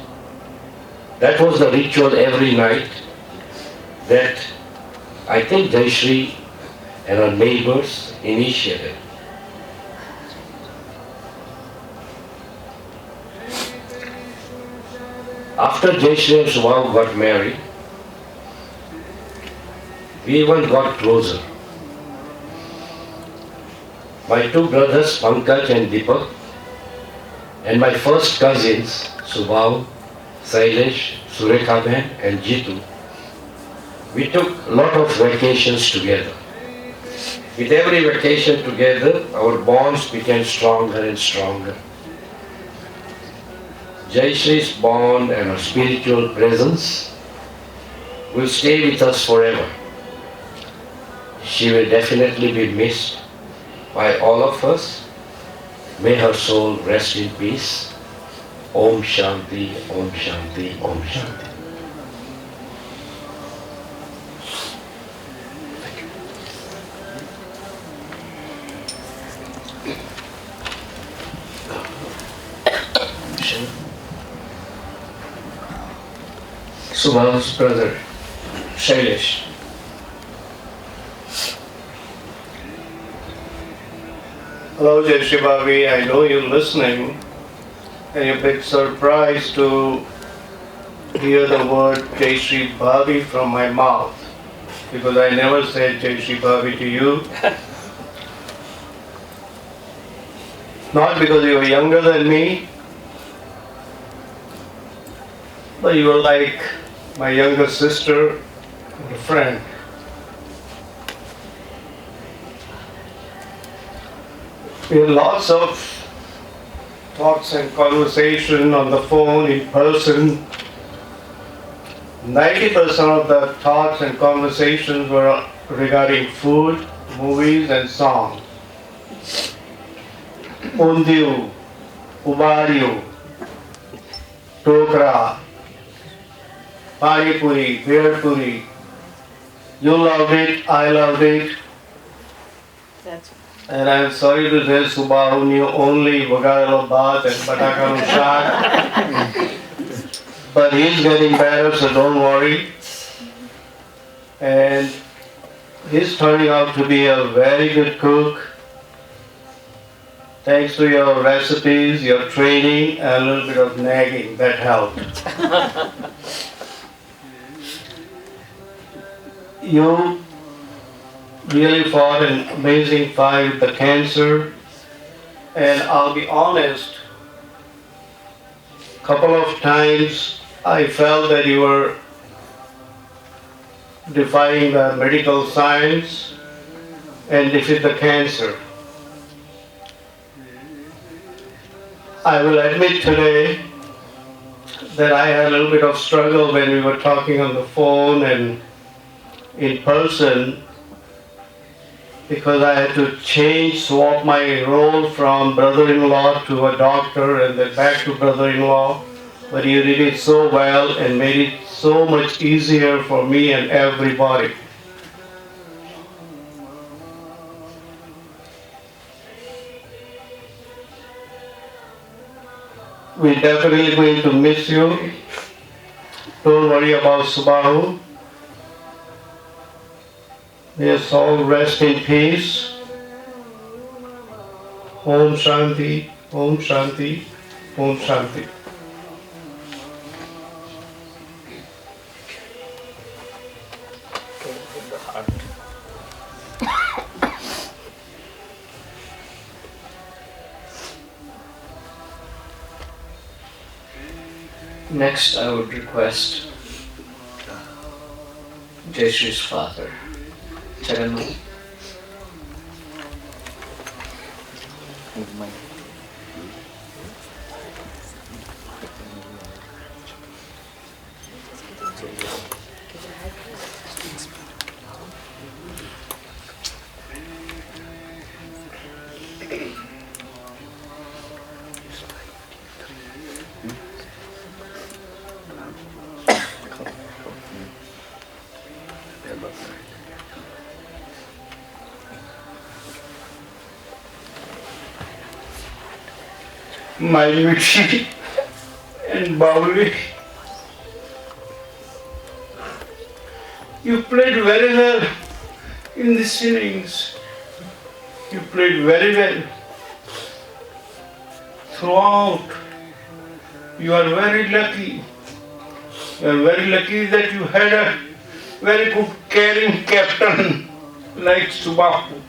That was the ritual every night that I think Jayshri and her neighbors initiated. After Jayshri and Subahu got married, we even got closer. My two brothers, Pankaj and Deepak, and my first cousins, Subahu, Sailesh, Surekhaben and Jitu, we took a lot of vacations together. With every vacation together, our bonds became stronger and stronger. Jayshri's bond and her spiritual presence will stay with us forever. She will definitely be missed by all of us. May her soul rest in peace. Om Shanti, Om Shanti, Om Shanti. Subahu's brother, Shailesh.
Hello, Jayshri Bhavi. I know you're listening, and you're a bit surprised to hear the word Jayshri Bhavi from my mouth, because I never said Jayshri Bhavi to you. Not because you were younger than me, but you were like my younger sister and a friend. We had lots of talks and conversation on the phone, in person. 90% of the thoughts and conversations were regarding food, movies and song. Undiu, Ubariu, Tokra, Pani Puri, Bhed Puri. You loved it, I loved it. And I'm sorry to say Subahu knew only Vagarelo Baat and Batakaru Shak. But he's getting better, so don't worry. And he's turning out to be a very good cook. Thanks to your recipes, your training, and a little bit of nagging, that helped. You really fought an amazing fight with the cancer, and I'll be honest, a couple of times I felt that you were defying the medical science and defeat the cancer. I will admit today that I had a little bit of struggle when we were talking on the phone and in person, because I had to swap my role from brother-in-law to a doctor and then back to brother-in-law. But you did it so well and made it so much easier for me and everybody. We're definitely going to miss you. Don't worry about Subahu. May his soul rest in peace. Om Shanti, Om Shanti, Om Shanti.
Next, I would request Jayshri's father, Charanmu.
my Michi and Bauli. You played very well in this innings. You played very well throughout. You are very lucky. You are very lucky that you had a very good caring captain like Subahu.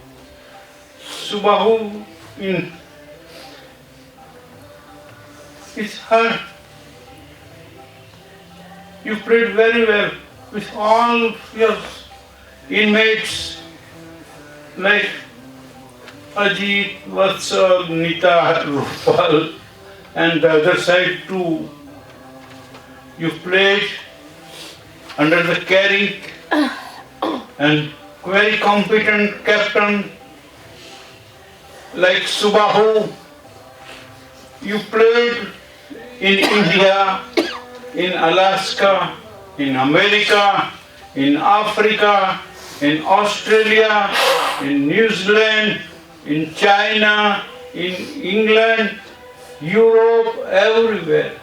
Subahu it's her. You played very well with all your inmates like Ajit, Vatsal, Nita, Rupal, and the other side too. You played under the caring and very competent captain like Subahu. You played in India, in Alaska, in America, in Africa, in Australia, in New Zealand, in China, in England, Europe, everywhere.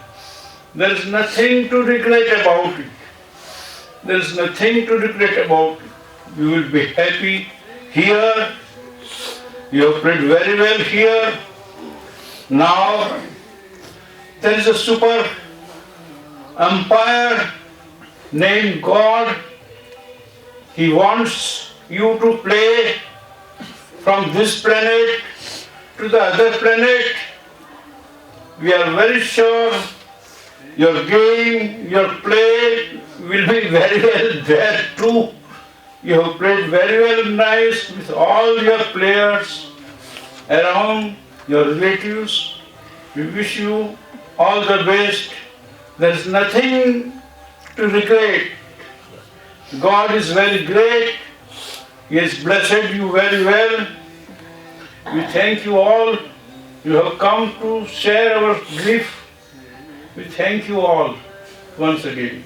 There is nothing to regret about it. There is nothing to regret about it. You will be happy here. You have played very well here. Now there is a super umpire named God. He wants you to play from this planet to the other planet. We are very sure your game, your play will be very well there too. You have played very well nice with all your players around, your relatives. We wish you all the best. There is nothing to regret. God is very great. He has blessed you very well. We thank you all. You have come to share our grief. We thank you all once again.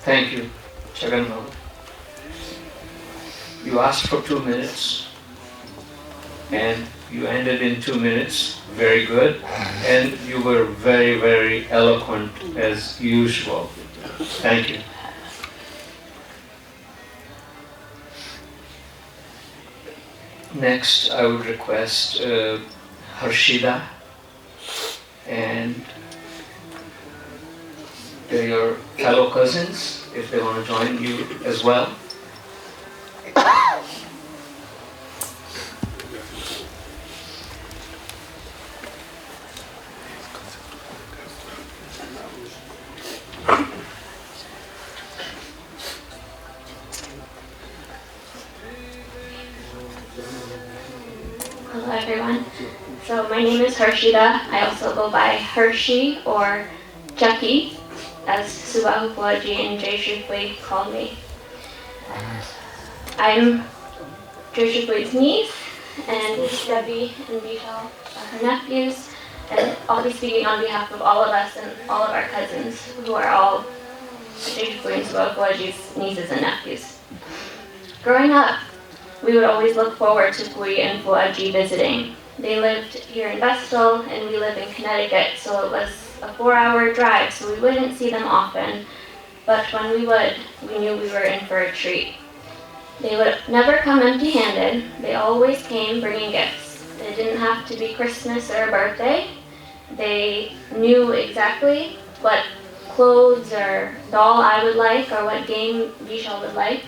Thank you, Chagan Babu. You asked for 2 minutes and you ended in 2 minutes. Very good. And you were very, very eloquent as usual. Thank you. Next, I would request Harshida and your fellow cousins, if they want to join you as well.
Hello everyone. So my name is Harshida. I also go by Hershey or Chucky, as Subahu Puaji and Jayshri Subahu call me. I'm Jayshri Subahu's niece, and Debbie and Vishal are her nephews, and I'll be speaking on behalf of all of us and all of our cousins, who are all Jayshri Subahu and Subahu Puaji's nieces and nephews. Growing up, we would always look forward to Pui and Puaji visiting. They lived here in Vestal, and we live in Connecticut, so it was a 4-hour drive, so we wouldn't see them often, but when we would, we knew we were in for a treat. They would never come empty-handed. They always came bringing gifts. It didn't have to be Christmas or a birthday. They knew exactly what clothes or doll I would like or what game Vishal would like.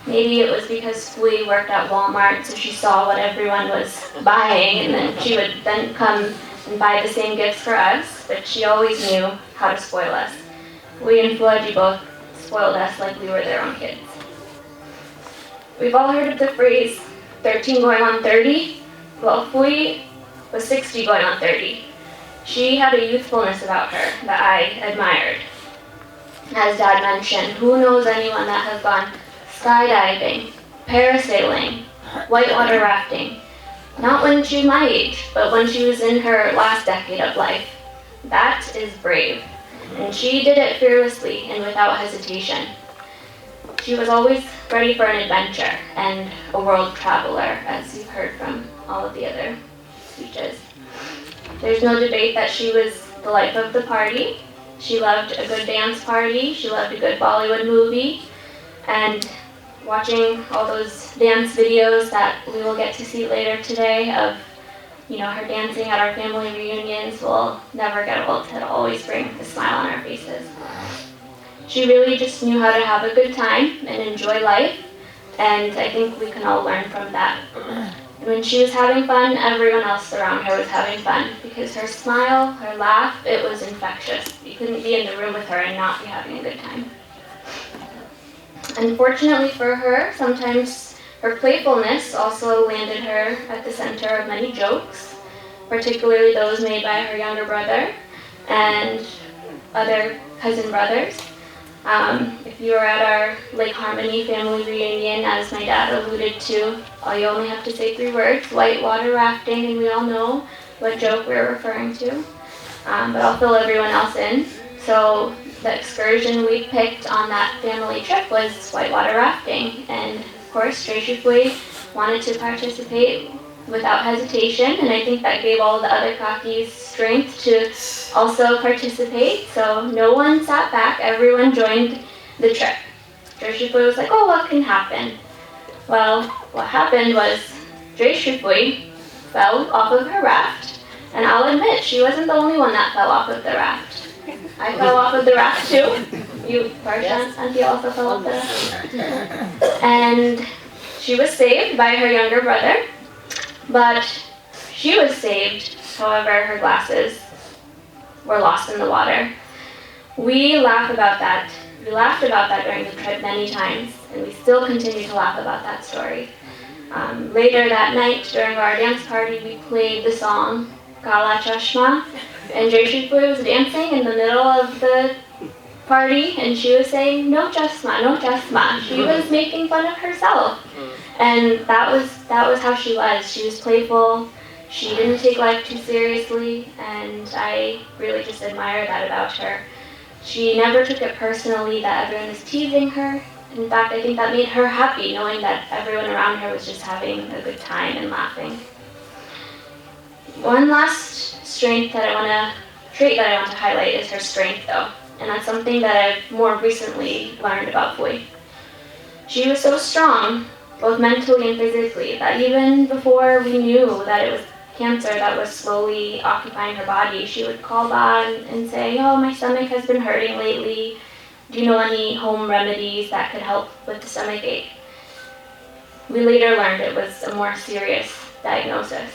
Maybe it was because we worked at Walmart, so she saw what everyone was buying, and then she would then come and buy the same gifts for us, but she always knew how to spoil us. We and Puaji both spoiled us like we were their own kids. We've all heard of the phrase, 13 going on 30. Well, Pui was 60 going on 30. She had a youthfulness about her that I admired. As Dad mentioned, who knows anyone that has gone skydiving, parasailing, whitewater rafting. Not when she was my age, but when she was in her last decade of life. That is brave. And she did it fearlessly and without hesitation. She was always ready for an adventure and a world traveler, as you've heard from all of the other speeches. There's no debate that she was the life of the party. She loved a good dance party. She loved a good Bollywood movie. And watching all those dance videos that we will get to see later today of, her dancing at our family reunions will never get old. It'll always bring a smile on our faces. She really just knew how to have a good time and enjoy life, and I think we can all learn from that. And when she was having fun, everyone else around her was having fun, because her smile, her laugh, it was infectious. You couldn't be in the room with her and not be having a good time. Unfortunately for her, sometimes her playfulness also landed her at the center of many jokes, particularly those made by her younger brother and other cousin brothers. If you were at our Lake Harmony family reunion, as my dad alluded to, you only have to say 3 words, whitewater rafting, and we all know what joke we're referring to. But I'll fill everyone else in. So the excursion we picked on that family trip was whitewater rafting, and of course Jayshri wanted to participate without hesitation, and I think that gave all the other kakis strength to also participate. So no one sat back, everyone joined the trip. Jayshri was like, oh, what can happen? Well, what happened was Jayshri fell off of her raft, and I'll admit, she wasn't the only one that fell off of the raft. I fell off of the raft too. You, Parsha, Auntie also fell off the raft. And she was saved by her younger brother, but she was saved, however, her glasses were lost in the water. We laugh about that. We laughed about that during the trip many times, and we still continue to laugh about that story. Later that night, during our dance party, we played the song Kala Chashma, and Jayshri was dancing in the middle of the party, and she was saying, no chashma, no chashma. She was making fun of herself. And that was how she was. She was playful. She didn't take life too seriously, and I really just admire that about her. She never took it personally that everyone was teasing her. In fact, I think that made her happy, knowing that everyone around her was just having a good time and laughing. One last trait that I want to highlight is her strength, though, and that's something that I've more recently learned about Pui. She was so strong, both mentally and physically, that even before we knew that it was cancer that was slowly occupying her body, she would call Ba and say, oh, my stomach has been hurting lately. Do you know any home remedies that could help with the stomach ache? We later learned it was a more serious diagnosis.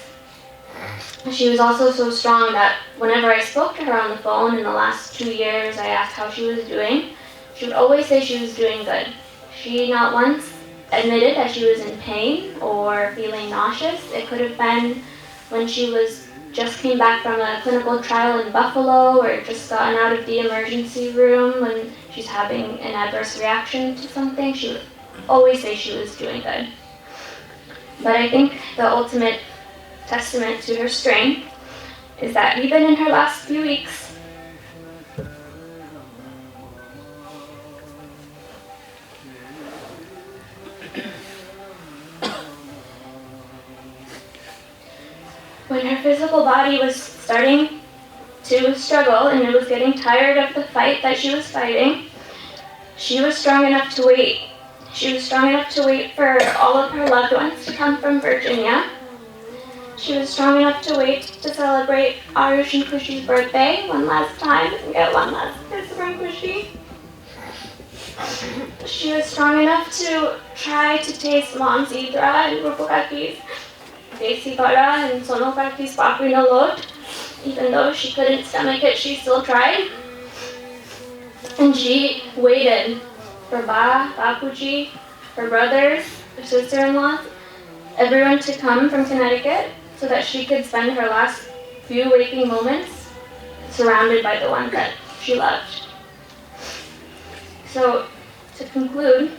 She was also so strong that whenever I spoke to her on the phone in the last 2 years, I asked how she was doing. She would always say she was doing good. She not once admitted that she was in pain or feeling nauseous. It could have been when she just came back from a clinical trial in Buffalo, or just gotten out of the emergency room when she's having an adverse reaction to something. She would always say she was doing good. But I think the ultimate testament to her strength is that even in her last few weeks, when her physical body was starting to struggle and it was getting tired of the fight that she was fighting, she was strong enough to wait. She was strong enough to wait for all of her loved ones to come from Virginia. She was strong enough to wait to celebrate Arush and Kushi's birthday one last time and get one last kiss from Kushi. She was strong enough to try to taste Mom's Idra and Rupu Kaki's Desi Bara and Sonu Kaki's Papri Nalot. Even though she couldn't stomach it, she still tried. And she waited for Ba, Bapuji, her brothers, her sister-in-laws, everyone to come from Connecticut so that she could spend her last few waking moments surrounded by the ones that she loved. So, to conclude,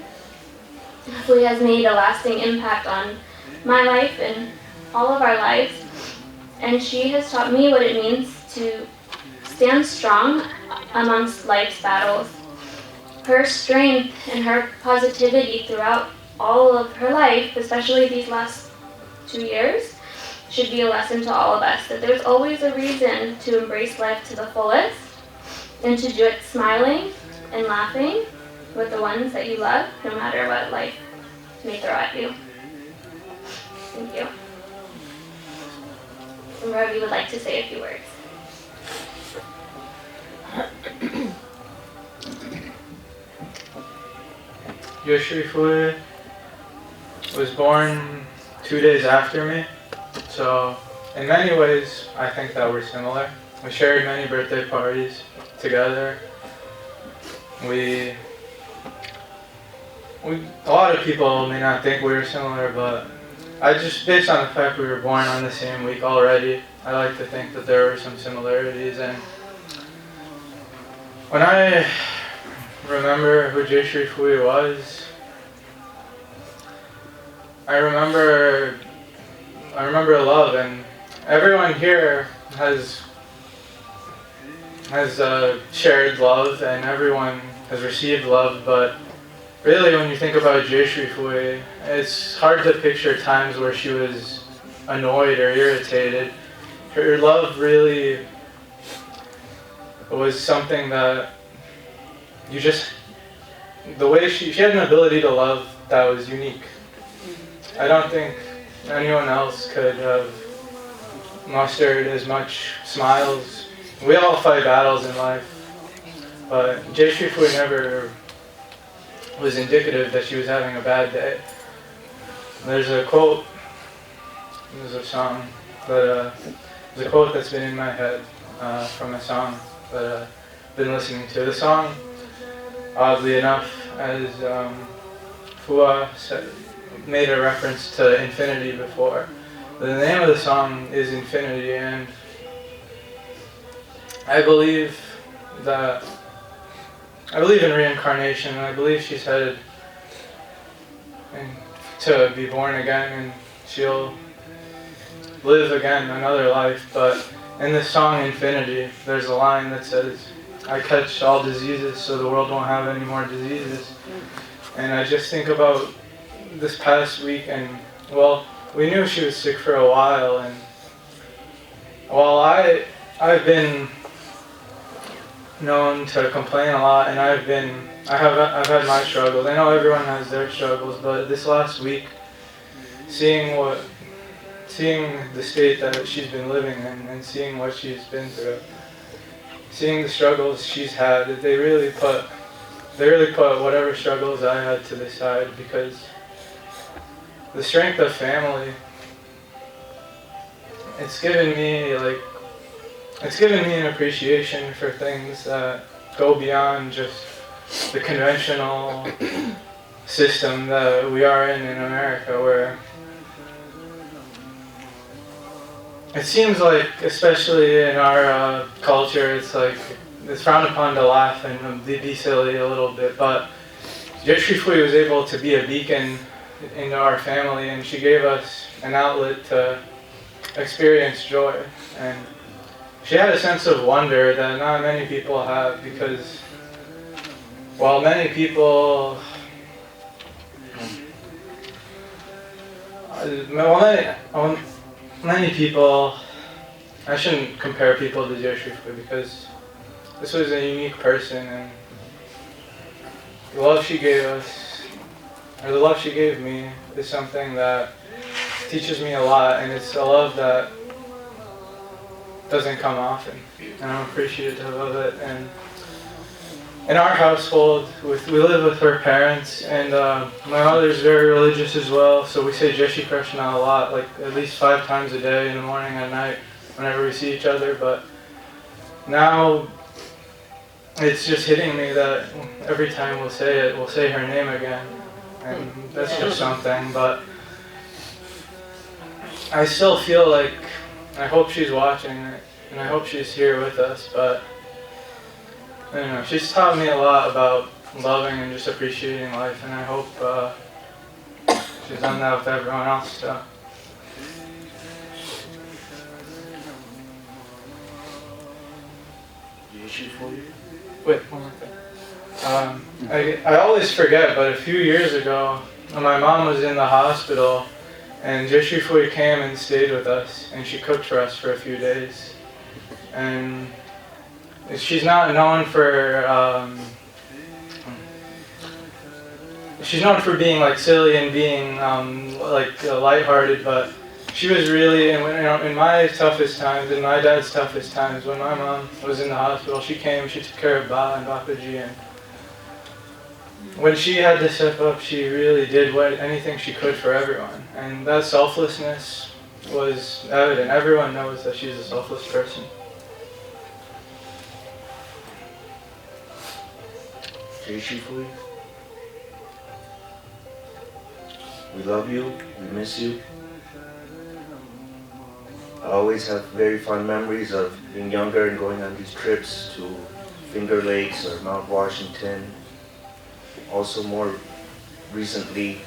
Fui has made a lasting impact on my life and all of our lives, and she has taught me what it means to stand strong amongst life's battles. Her strength and her positivity throughout all of her life, especially these last 2 years, should be a lesson to all of us, that there's always a reason to embrace life to the fullest and to do it smiling and laughing with the ones that you love, no matter what life may throw at you. Thank you. And Ravi would like to say a few words.
Jayshri Subahu was born 2 days after me, so in many ways I think that we're similar. We shared many birthday parties together. A lot of people may not think we were similar, but based on the fact we were born on the same week already, I like to think that there were some similarities. And when I remember who Jayshri Subahu was, I remember love, and everyone here has shared love, and everyone has received love, but really when you think about Jayshri Subahu, it's hard to picture times where she was annoyed or irritated. Her love really was something that the way she had an ability to love that was unique. I don't think anyone else could have mustered as much smiles. We all fight battles in life, but Jayshri Subahu never was indicative that she was having a bad day. There's a quote, there's a quote that's been in my head from a song that I've been listening to. The song, oddly enough, as Fua made a reference to infinity before. The name of the song is Infinity, and I believe in reincarnation, and I believe she's headed to be born again, and she'll live again another life. But in this song, Infinity, there's a line that says, "I catch all diseases so the world won't have any more diseases." And I just think about this past week, and well, we knew she was sick for a while, and while I've been known to complain a lot, and I've had my struggles. I know everyone has their struggles, but this last week, seeing the state that she's been living in, and seeing what she's been through, seeing the struggles she's had, they really put whatever struggles I had to the side, because the strength of family, it's given me an appreciation for things that go beyond just the conventional system that we are in America, where it seems like, especially in our culture, it's frowned upon to laugh and be silly a little bit, but Jayshri Subahu was able to be a beacon into our family, and she gave us an outlet to experience joy. And she had a sense of wonder that not many people have, because while many people I shouldn't compare people to Jayshri Subahu, because this was a unique person, and the love she gave us, or the love she gave me, is something that teaches me a lot, and it's a love that doesn't come often, and I'm appreciative of it. And in our household, we live with her parents, and my mother's very religious as well, so we say Jai Shri Krishna a lot, like at least 5 times a day, in the morning and at night, whenever we see each other. But now it's just hitting me that every time we'll say it, we'll say her name again, and that's just something. But I still feel like, I hope she's watching it, and I hope she's here with us, but I don't know, she's taught me a lot about loving and just appreciating life, and I hope because I'm not with everyone else. So. Wait, one more thing. I always forget, but a few years ago, my mom was in the hospital, and Jayshri came and stayed with us, and she cooked for us for a few days. And she's not known for she's known for being like silly and being lighthearted, but she was really, in my toughest times, in my dad's toughest times, when my mom was in the hospital, she came, she took care of Ba and Bapaji, and when she had to step up, she really did anything she could for everyone. And that selflessness was evident. Everyone knows that she's a selfless person.
Jayshri, we love you, we miss you. I always have very fond memories of being younger and going on these trips to Finger Lakes or Mount Washington. Also more recently,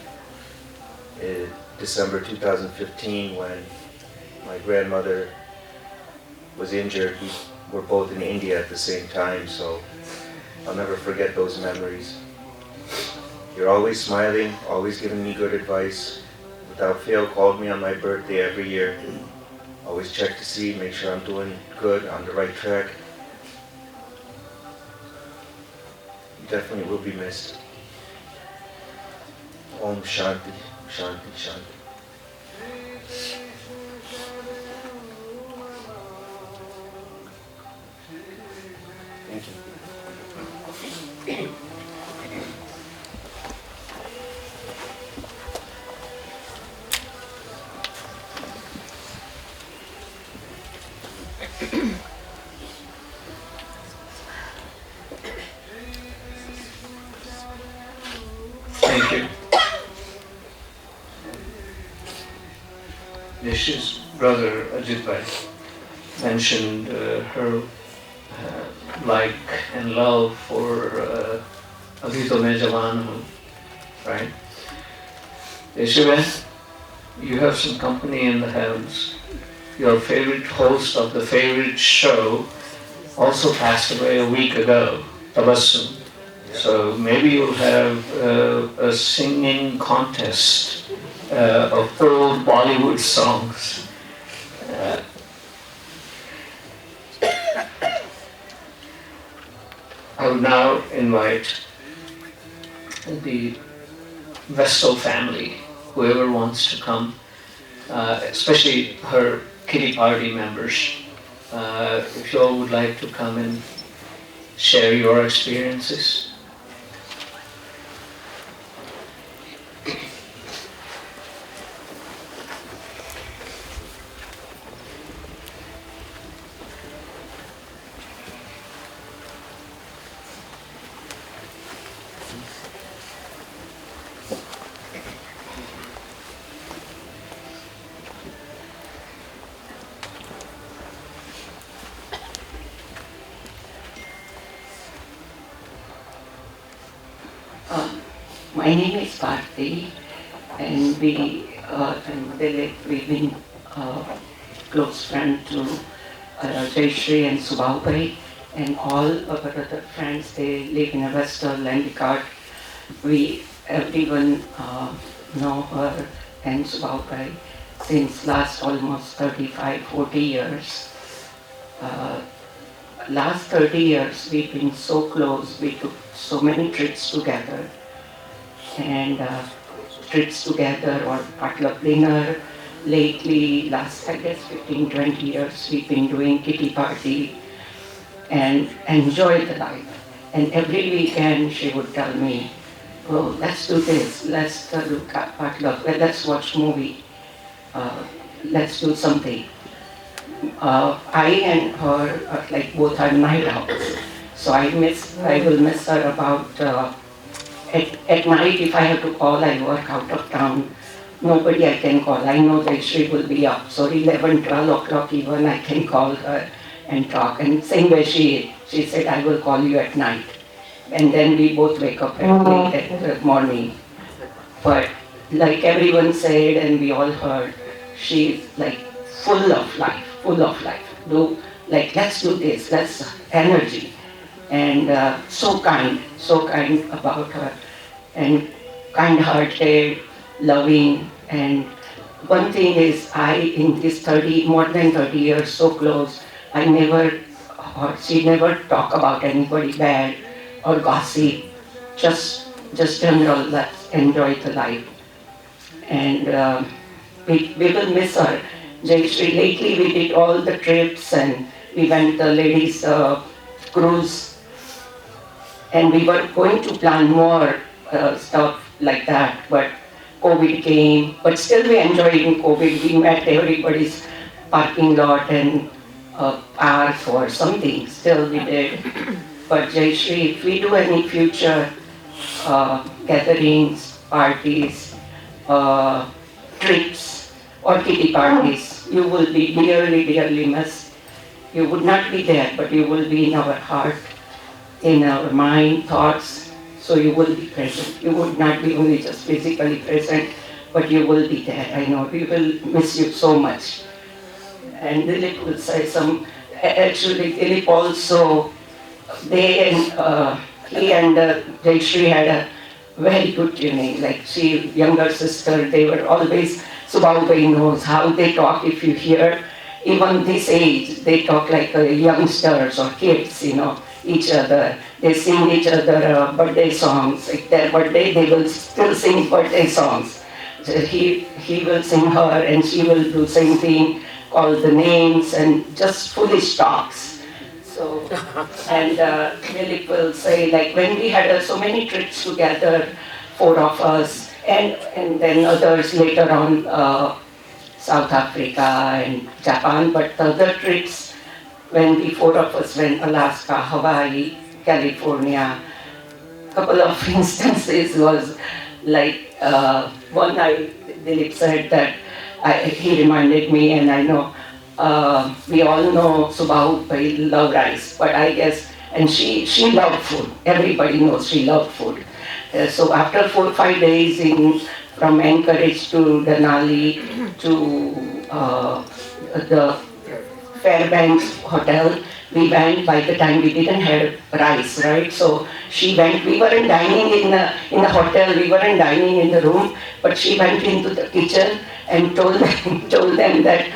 in December 2015, when my grandmother was injured. We were both in India at the same time, so I'll never forget those memories. You're always smiling, always giving me good advice. Without fail, called me on my birthday every year. Always check to see, make sure I'm doing good, on the right track. You definitely will be missed. Om Shanti, Shanti, Shanti.
Thank you.
Thank you. Yash's brother Ajit Bhai mentioned her like and love for Abhi To Main Jawan Hoon, right? Yashivah, you have some company in the house. Your favorite host of the favorite show also passed away a week ago, Tabassum. So maybe you'll have a singing contest of old Bollywood songs. I would now invite the Vestal family, whoever wants to come, especially her kitty party members. If you all would like to come and share your experiences.
My name is Bharti, and we've been close friends to Jayshri and Subahu Desai, and all of our other friends. They live in a Western Landicard. Everyone know her and Subahu Desai since last almost 35-40 years. Last 30 years we've been so close. We took so many trips together. And trips together or potluck dinner. Lately, last I guess 15-20 years, we've been doing kitty party and enjoy the life. And every weekend she would tell me, oh, let's do this, let's do potluck, let's watch movie, let's do something. I and her, like both are night owls, so I will miss her about. At night, if I have to call, I work out of town. Nobody I can call. I know that she will be up. So 11, 12 o'clock even, I can call her and talk. And same way she said, I will call you at night. And then we both wake up at late at the morning. But like everyone said and we all heard, she's like full of life, full of life. Let's do this, let's energy. And so kind about her, and kind-hearted, loving. And one thing is, in this more than 30 years, so close, she never talk about anybody bad or gossip, just general, let's enjoy the life. And we will miss her. Jayshri, lately we did all the trips and we went the ladies cruise, and we were going to plan more stuff like that, but COVID came. But still we enjoyed in COVID. We met everybody's parking lot and park or something. Still we did. But Jayshri, if we do any future gatherings, parties, trips, or kitty parties, you will be dearly, dearly missed. You would not be there, but you will be in our heart, in our mind, thoughts. So you will be present. You would not be only just physically present, but you will be there. I know we will miss you so much. And Dilip will say actually Dilip also, he and Jayshri had a very good tuning. Like younger sister, they were always, Subahu knows how they talk. If you hear, even this age, they talk like youngsters or kids, each other. They sing each other birthday songs. Like their birthday, they will still sing birthday songs. So he will sing her and she will do same thing, call the names and just foolish talks. So, and Dilip will say, like when we had so many trips together, 4 of us, and then others later on, South Africa and Japan, but the other trips, when the 4 of us went, Alaska, Hawaii, California, couple of instances was like, one night Dilip said that, he reminded me, and I know, we all know Subahu love rice, but I guess, and she loved food. Everybody knows she loved food. So after 4 or 5 days from Anchorage to Denali to the Fairbanks Hotel, we went. By the time we didn't have rice, right? So she went. We weren't dining in the hotel. We weren't dining in the room, but she went into the kitchen and told them that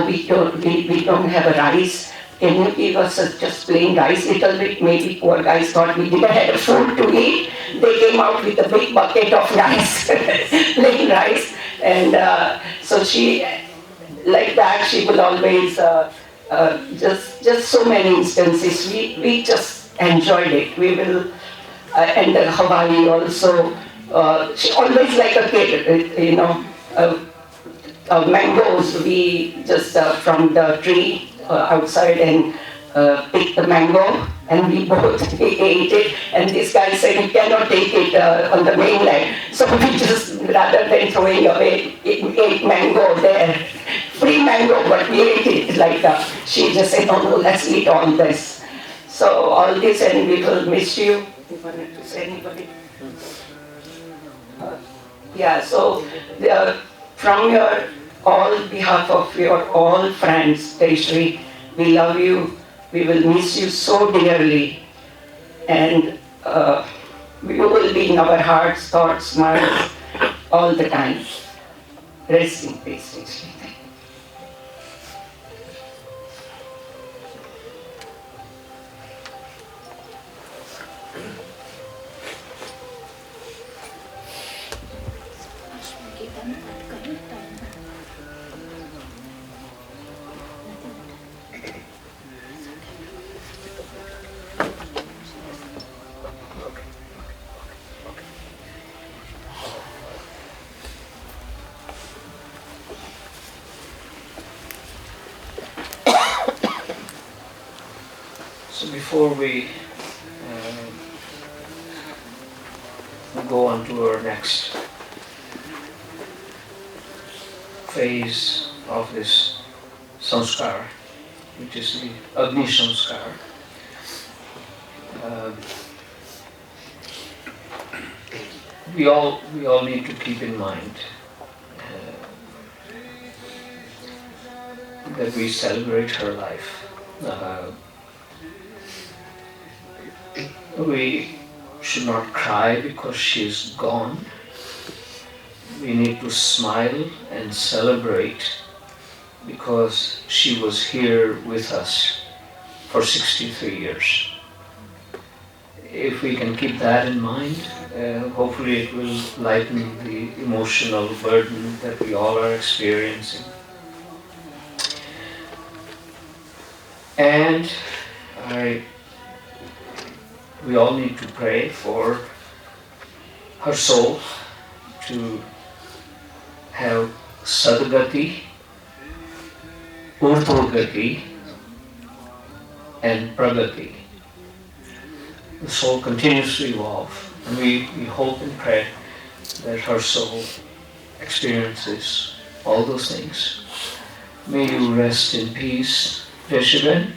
we don't have a rice. Can you give us just plain rice, little bit? Maybe poor guys thought we didn't have food to eat. They came out with a big bucket of rice, plain rice. And so she, like that, she will always, just so many instances. We just enjoyed it. We will, and Hawaii also, she always like a kid, mangoes, we just from the tree outside and picked the mango, and we both ate it. And this guy said he cannot take it on the mainland, so we just, rather than throwing away, ate mango there, free mango, but we ate it. Like she just said, no, let's eat all this. So all this, and we will miss you. You wanted to say anybody? Yeah. So from behalf of your all friends, Jayshri, we love you. We will miss you so dearly, and we will be in our hearts, thoughts, smiles all the time. Rest in peace, Jayshri.
So before we go on to our next phase of this sanskar, which is the Agni Sanskar, we all need to keep in mind that we celebrate her life. We should not cry because she is gone. We need to smile and celebrate because she was here with us for 63 years. If we can keep that in mind, hopefully it will lighten the emotional burden that we all are experiencing. And we all need to pray for her soul to have Sadgati, Urdhvagati, and Pragati. The soul continues to evolve, and we hope and pray that her soul experiences all those things. May you rest in peace, Jayshri.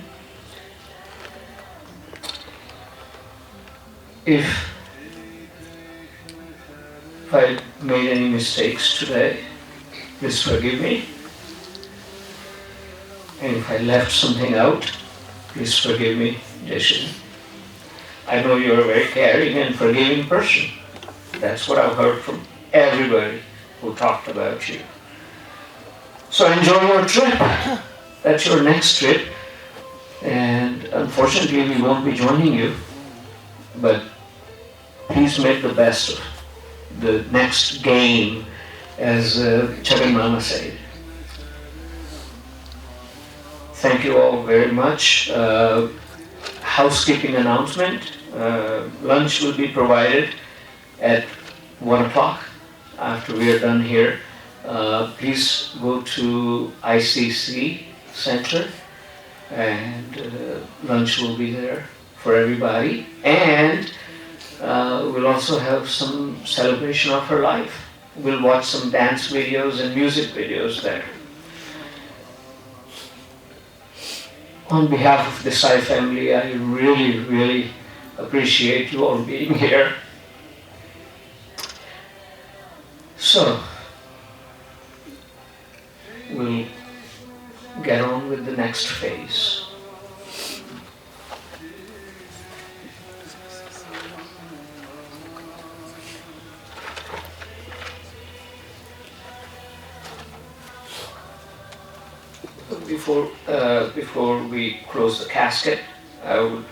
If I made any mistakes today, please forgive me. And if I left something out, please forgive me, Jayshri. I know you're a very caring and forgiving person. That's what I've heard from everybody who talked about you. So enjoy your trip. That's your next trip. And unfortunately, we won't be joining you. But please make the best of the next game, as Chagan Mama said. Thank you all very much. Housekeeping announcement. Lunch will be provided at 1 o'clock after we are done here. Please go to ICC Center and lunch will be there for everybody. And we'll also have some celebration of her life. We'll watch some dance videos and music videos there. On behalf of the Desai family, I really, really appreciate you all being here. So, we'll get on with the next phase. Before we close the casket, I would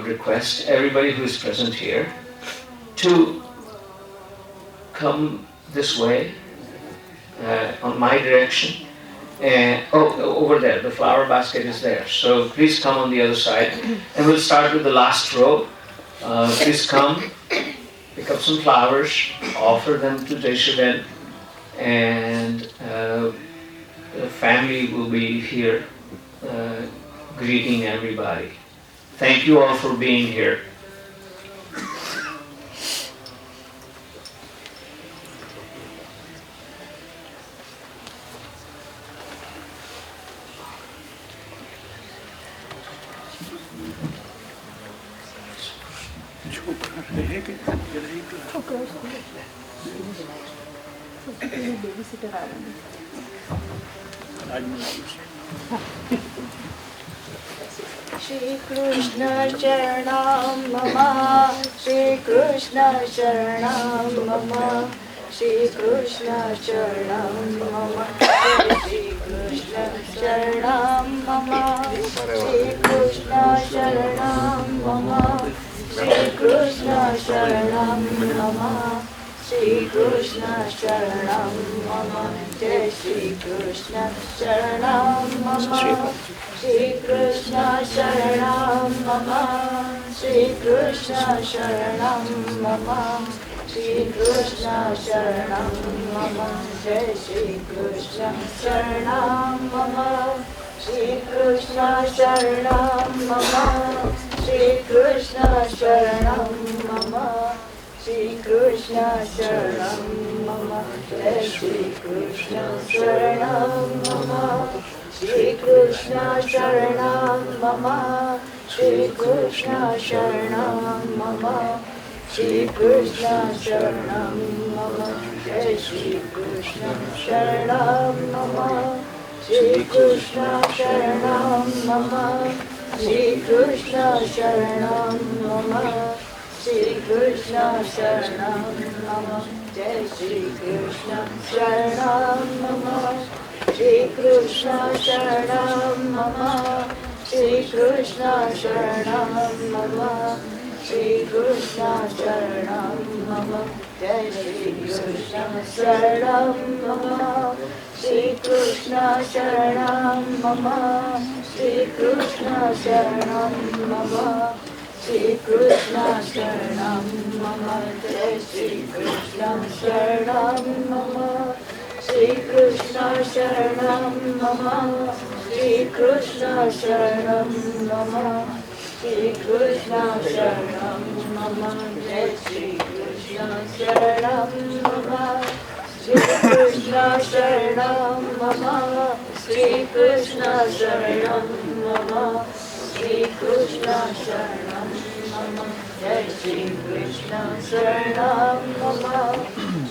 request everybody who is present here to come this way, on my direction. Over there, the flower basket is there. So please come on the other side. And we'll start with the last row. Please come, pick up some flowers, offer them to Jayshri, and the family will be here greeting everybody. Thank you all for being here.
Shri Krishna Sharanam Mama, Shri Krishna Sharanam Mama, Shri Krishna Sharanam Mama, Shri Krishna Sharanam Mama, Shri Krishna Sharanam Mama, Shri Krishna Sharanam Mama, Shri Krishna Sharanam Mama, Jai Shri Krishna Sharanam Mama, Shri Krishna Sharanam Mama, Shri Krishna Sharanam Mama, Shri Krishna Sharanam Mama, Jai Shri Krishna Sharanam Mama, Shri Krishna Sharanam Mama, Shri Krishna Sharanam Mama, Shri Krishna Sharanam Mama, Jai Shri Krishna Sharanam Mama, Shri Krishna Sharanam Mama, Shri Krishna Sharanam Mama, Shri Krishna Sharanam Mama, Jai Shri Krishna Sharanam Mama, Shri Krishna Sharanam Mama, Shri Krishna Sharanam Mama, Shri Krishna Sharanam Mama, Jai Shri Krishna Sharanam Mama, Shri Krishna Sharanam Mama, Shri Krishna Sharanam Mama, Shri Krishna Sharanam Mama, Jai Shri Krishna Sharanam Mama, Shri Krishna Sharanam Mama, Shri Krishna Sharanam Mama, Shri Krishna Sharanam Mama, Jai Shri Krishna Sharanam Mama, Shri Krishna Sharanam Mama, Shri Krishna Sharanam Mama, Shri Krishna Sharanam Mama, Jai Shri Krishna Sharanam Mama, Shri Krishna Sharanam Mama, Shri Krishna Sharanam Mama, Shri Krishna Sharanam Mama, Jai Shri Krishna Sharanam Mama,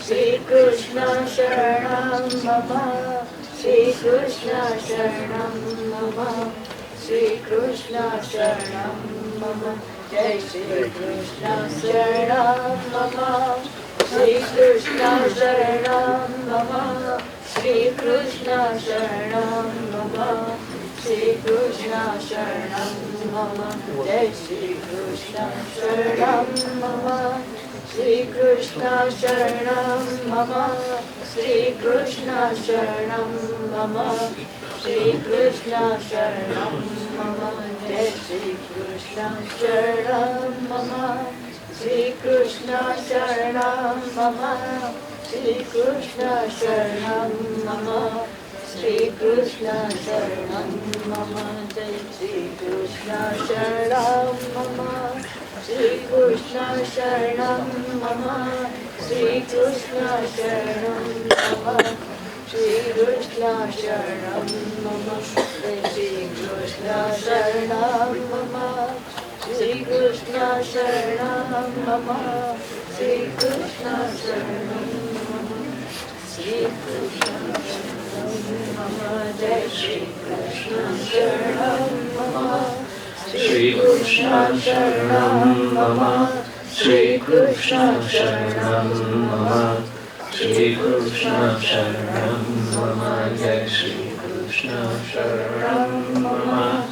Shri Krishna Sharanam Mama, Shri Krishna Sharanam Mama, Shri Krishna Sharanam Mama, Jai Shri Krishna Sharanam Mama, Shri Krishna Sharanam Mama, Shri Krishna Sharanam Mama, Shri Krishna Sharanam Mama, Jai Shri Krishna Sharanam Mama, Shri Krishna Sharanam Mama, Shri Krishna Sharanam Mama, Shri Krishna Sharanam Mama, Jai Shri Krishna Sharanam Mama, Shri Krishna Sharanam Mama, Shri Krishna Sharanam Mama, Shri Krishna Sharanam Mama, Jai Shri Krishna Sharanam Mama, Shri Krishna Sharanam Mama, Shri Krishna Sharanam Mama, Shri Krishna Sharanam Mama, Jai Shri Krishna Sharanam Mama, Shri Krishna Sharanam Mama, Shri Krishna Sharanam Mama, Shri Krishna Sharanam Mama, Jai Shri Krishna Sharanam Mama, Shri Krishna Sharanam Mama, Shri Krishna Sharanam Mama, Shri Krishna Sharanam Mama, Jai Shri Krishna Sharanam Mama,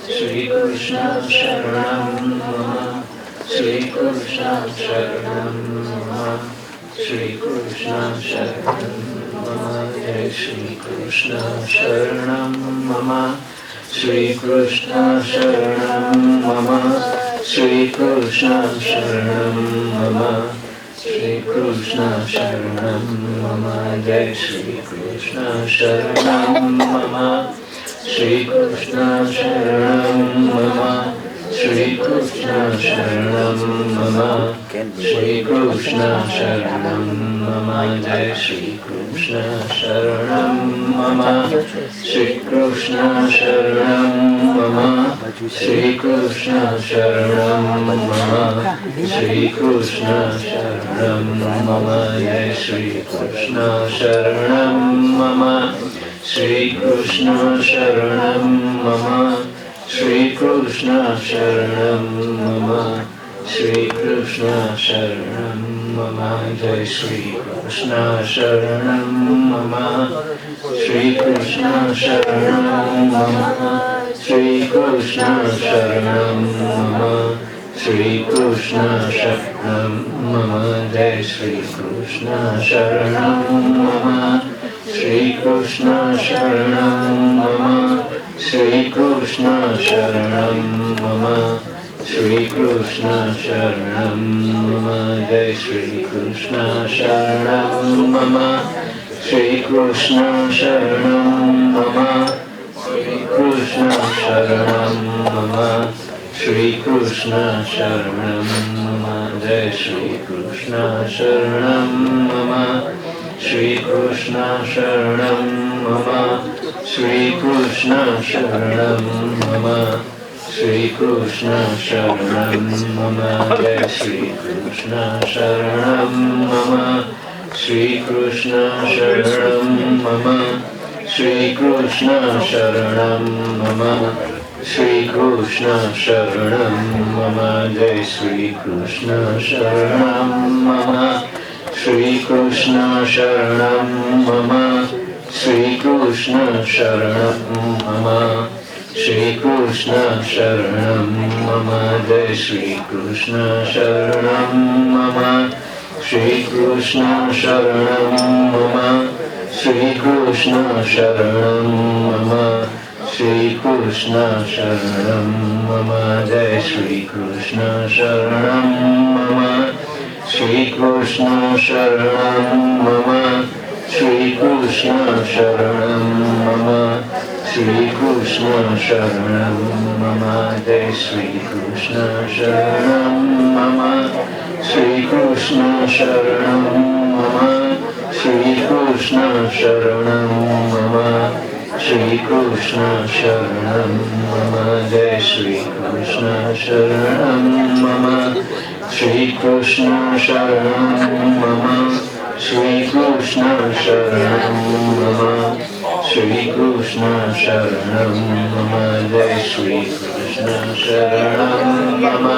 Shri Krishna Sharanam Mama, Shri Krishna Sharanam Mama, Shri Krishna Sharanam Mama, Jai Shri Krishna Sharanam Mama, Shri Krishna Sharanam Mama, Shri Krishna Sharanam Mama, Shri Krishna Sharanam Mama, Jai Shri Krishna Sharanam Mama, Shri Krishna Sharanam Mama, Shri Krishna Sharanam Mama, Shri Krishna Sharanam Mama, Jai Shri Krishna Sharanam Mama, Shri Krishna Sharanam Mama, Shri Krishna Sharanam Mama, Shri Krishna Sharanam Mama, Jai Shri Krishna Sharanam Mama, Shri Krishna Sharanam Mama, Shri Krishna Sharanam Mama, Shri Krishna Sharanam Mama, Jai Shri Krishna Sharanam Mama, Shri Krishna Sharanam Mama, Shri Krishna Sharanam Mama, Shri Krishna Sharanam Mama, Jai Shri Krishna Sharanam Mama, Shri Krishna Sharanam Mama, Shri Krishna Sharanam Mama, Shri Krishna Sharanam Mama, Jai Shri Krishna Sharanam Mama, Shri Krishna Sharanam Mama, Shri Krishna Sharanam Mama, Shri Krishna Sharanam Mama, Jai Shri Krishna Sharanam Mama, Shri Krishna Sharanam Mama, Shri Krishna Sharanam Mama,
Shri Krishna Sharanam Mama Jai Shri Krishna Sharanam Mama Shri Krishna Sharanam Mama Shri Krishna Sharanam Mama Shri Krishna Sharanam Mama Jai Shri Krishna Sharanam Mama Shri Krishna Sharanam Mama Shri Krishna Sharanam Mama Shri Krishna Sharanam Mama Jai Shri Krishna Sharanam Mama Shri Krishna Sharanam Mama Shri Krishna Sharanam Mama Shri Krishna Sharanam Mama Jai Shri Krishna Sharanam Mama Shri Krishna Sharanam Mama Shri Krishna Sharanam Mama Shri Krishna Sharanam Mama Jai Shri Krishna Sharanam Mama Shri Krishna Sharanam Mama Shri Krishna Sharanam Mama Shri Krishna Sharanam Mama Jai Shri Krishna Sharanam Mama Shri Krishna Sharanam Mama Shri Krishna Sharanam Mama Shri Krishna Sharanam Mama Jai Shri Krishna Sharanam Mama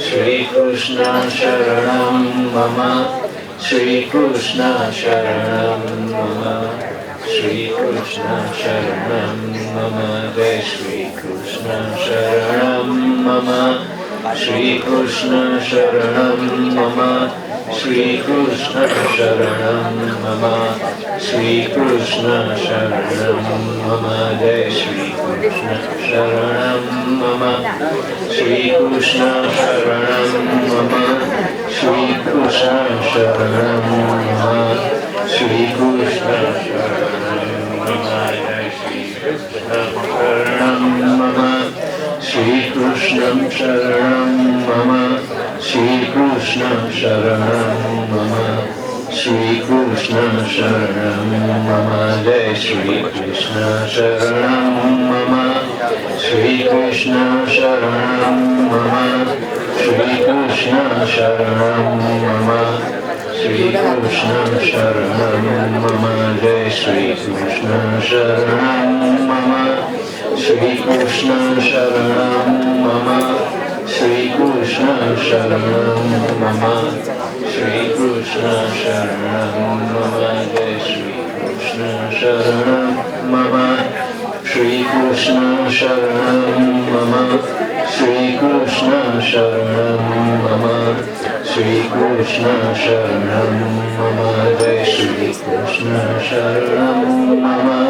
Shri Krishna Sharanam Mama Shri Krishna Sharanam Mama Shri Krishna Sharanam Mama Jai Shri Krishna Sharanam Mama Shri Krishna Sharanam Mama Shri Krishna Sharanam Mama Shri Krishna Sharanam Mama Jai Shri Krishna Sharanam Mama Shri Krishna Sharanam Mama Shri Krishna Sharanam Mama Shri Krishna Sharanam Mama Jai Shri Krishna Sharanam Mama Shri Krishna Sharanam Mama Shri Krishna Sharanam Mama Shri Krishna Sharanam Mama Jai Shri Krishna Sharanam Mama Shri Krishna Sharanam Mama Shri Krishna Sharanam Mama Shri Krishna Sharanam Mama Jai Shri Krishna Sharanam Mama Shri Krishna Sharanam Mama Shri Krishna Sharanam Mama Shri Krishna Sharanam Mama Jai Shri Krishna Sharanam Mama Shri Krishna Sharanam Mama Shri Krishna Sharanam Mama Shri Krishna Sharanam Mama Jai Shri Krishna Sharanam Mama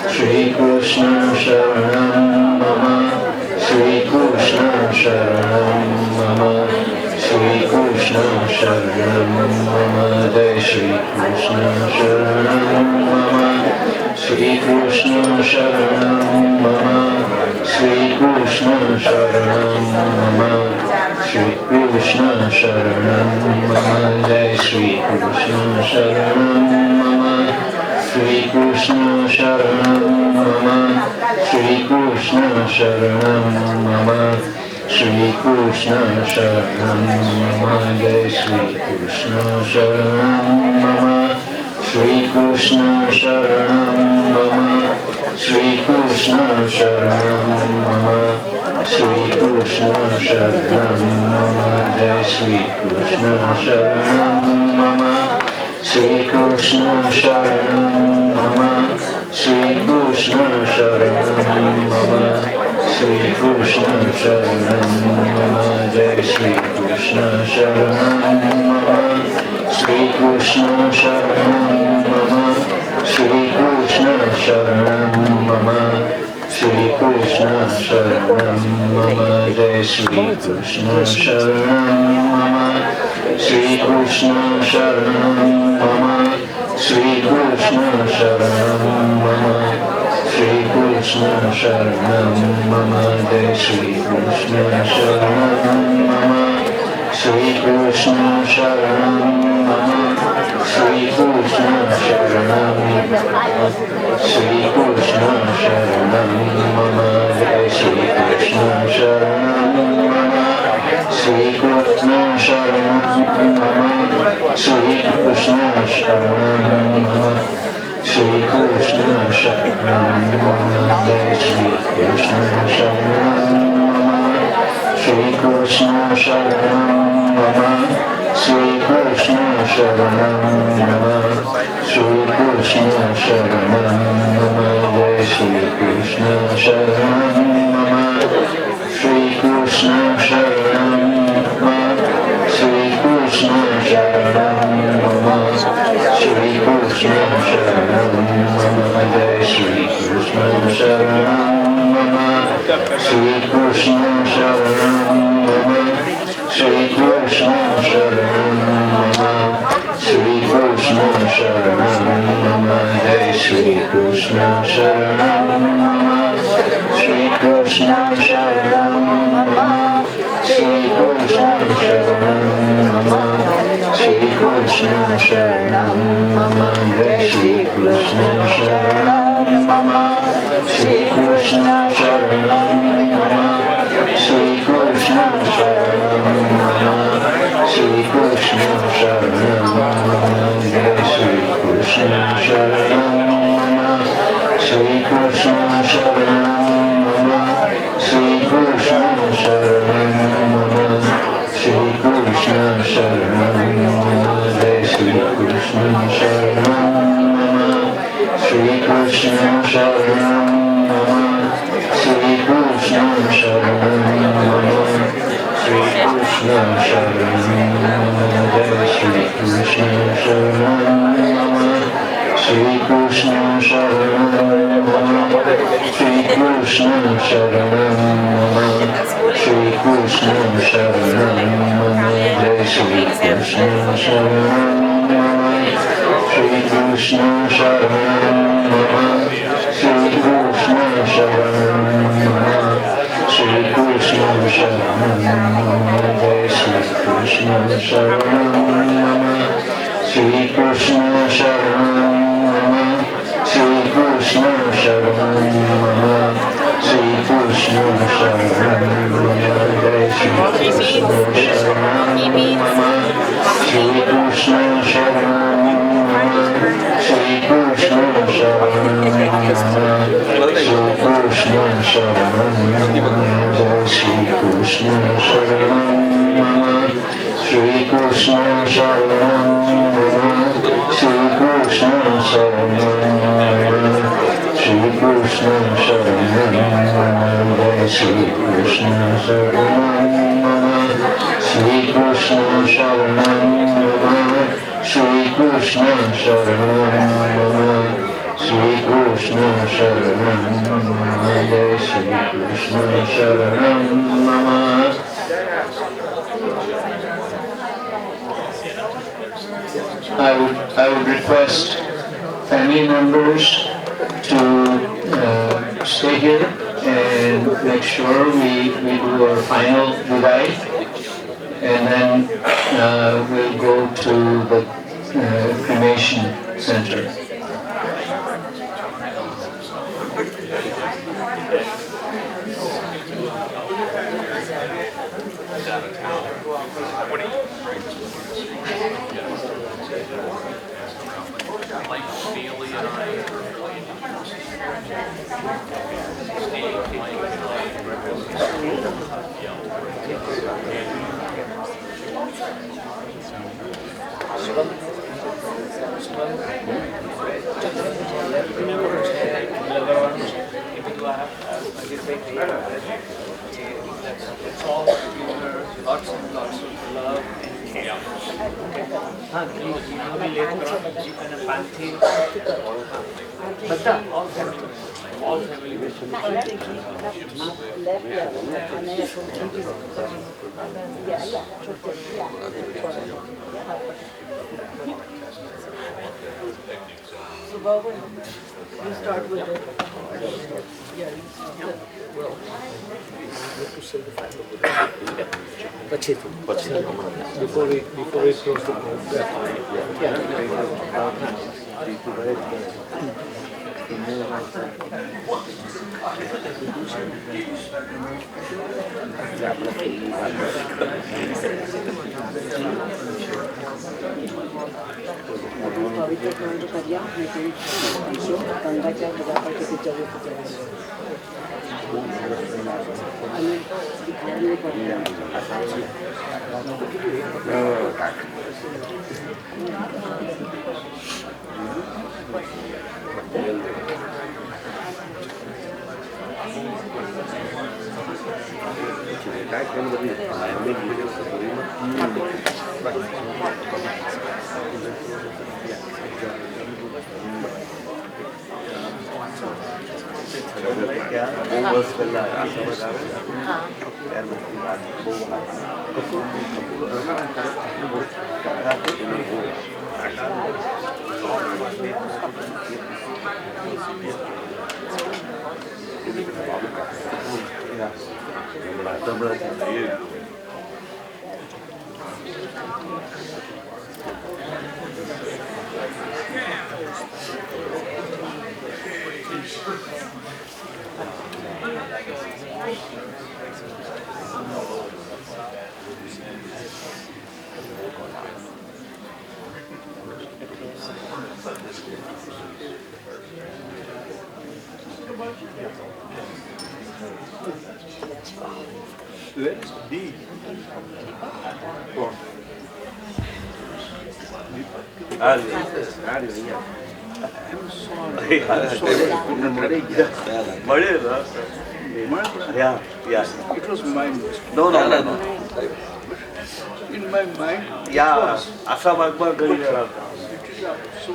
Shri Krishna Sharanam Mama Shri Krishna Sharanam Mama Shri Krishna Sharanam Mama Jai Shri Krishna Sharanam Mama Shri Krishna Sharanam Mama Shri Krishna Sharanam Mama Shri Krishna Sharanam Mama Jai Shri Krishna Sharanam Mama Shri Krishna Sharanam Mama Shri Krishna Sharanam Mama Shri Krishna Sharanam Mama Jai Shri Krishna Sharanam Mama Shri Krishna Sharanam Mama Shri Krishna Sharanam Mama Shri Krishna Sharanam Mama Jai Shri Krishna Sharanam Mama Shri Krishna Sharanam Mama Shri Krishna Sharanam Mama Shri Krishna Sharanam Mama Jai Shri Krishna Sharanam Mama Shri Krishna Sharanam Mama Shri Krishna Sharanam Mama Shri Krishna Sharanam Mama Jai Shri Krishna Sharanam Mama Shri Krishna Sharanam Mama Shri Krishna Sharanam Mama Shri Krishna Sharanam Mama Jai Shri Krishna Sharanam Mama Shri Krishna Sharanam Mama Shri Krishna Sharanam
Shri Krishna Sharanam Mama Jai Shri Krishna Sharanam Mama Shri Krishna Sharanam Mama Shri Krishna Sharanam Mama Shri Krishna Sharanam Mama Jai Shri Krishna Sharanam Mama Shri Krishna Sharanam Mama Shri Krishna Sharanam Mama Shri Krishna Sharanam Mama Jai Shri Krishna Sharanam Mama Shri Krishna Sharanam Mama Shri Krishna Sharanam Mama Shri Krishna Sharanam Mama Jai Shri Krishna Sharanam Mama Shri Krishna Sharanam Mama Shri Krishna Sharanam Mama Shri Krishna Sharanam Mama Jai Shri Krishna Sharanam Mama Shri Krishna Sharanam Mama Shri Krishna Sharanam Mama Shri Krishna Sharanam Mama Jai Shri Krishna Sharanam Mama Shri Krishna Sharanam Mama Shri Krishna Sharanam Mama Shri Krishna Sharanam Mama Jai Shri Krishna Sharanam Mama Shri Krishna Sharanam Mama Shri Krishna Sharanam Mama Shri Krishna Sharanam Mama Jai Shri Krishna Sharanam Mama Shri Krishna Sharanam Mama Shri Krishna Sharanam Mama Shri Krishna Sharanam Mama Jai Shri Krishna Sharanam Mama Shri Krishna Sharanam Mama Shri Krishna Sharanam Mama Shri Krishna Sharanam Mama Jai Shri Krishna Sharanam Mama Shri Krishna Sharanam Mama Shri Krishna Sharanam Mama Shri Krishna Sharanam Mama Jai Shri Krishna Sharanam Mama Shri Krishna Sharanam Mama Shri Krishna Sharanam Mama Shri Krishna Sharanam Mama Jai Shri Krishna Sharanam Mama Shri Krishna Sharanam Mama Shri Krishna Sharanam Mama Shri Krishna Sharanam Mama Jai Shri Krishna Sharanam Mama Shri Krishna Sharanam Mama Shri Krishna Sharanam Mama Shri Krishna Sharanam Mama Jai Shri Krishna Sharanam Mama Shri Krishna Sharanam Mama Shri Krishna Sharanam Mama Shri Krishna Sharanam Mama Jai Shri Krishna Sharanam Mama I would request family members to stay here and make sure we do our final Vidai, and then we'll go to the cremation center.
Lots and lots of love and care. All family
Subahu, you start with it. Yeah,
પછી before
before we close the program.
पवित्र ग्रंथ करिया गंगा च्या पूजा करके जरूर हमें दिखाई नहीं पड़ता
Let's be. I'm sorry. Yeah. It was my mistake. No. In my mind,
Yeah, Assam Akbar Gari
it is so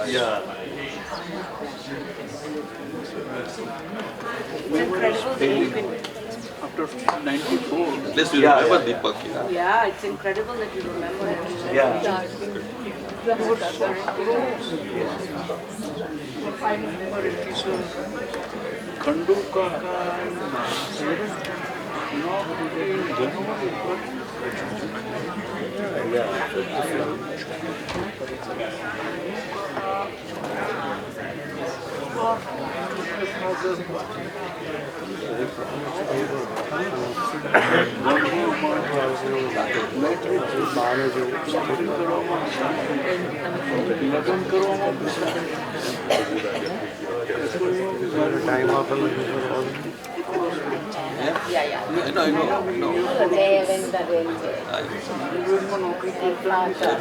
Yeah.
we were staying after 94.
At least you
Yeah,
remember
yeah.
Deepak.
Yeah, it's incredible that you remember it.
Yeah.
Khandu Kaka not in January, but
Time of
Yeah.
I know.
The day when the rain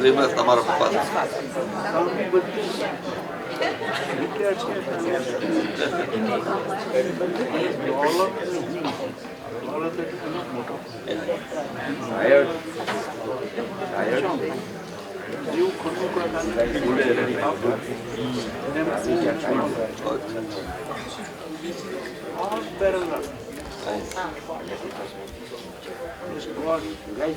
Dreamers તમારો પપ્પા
all parallel. What you guys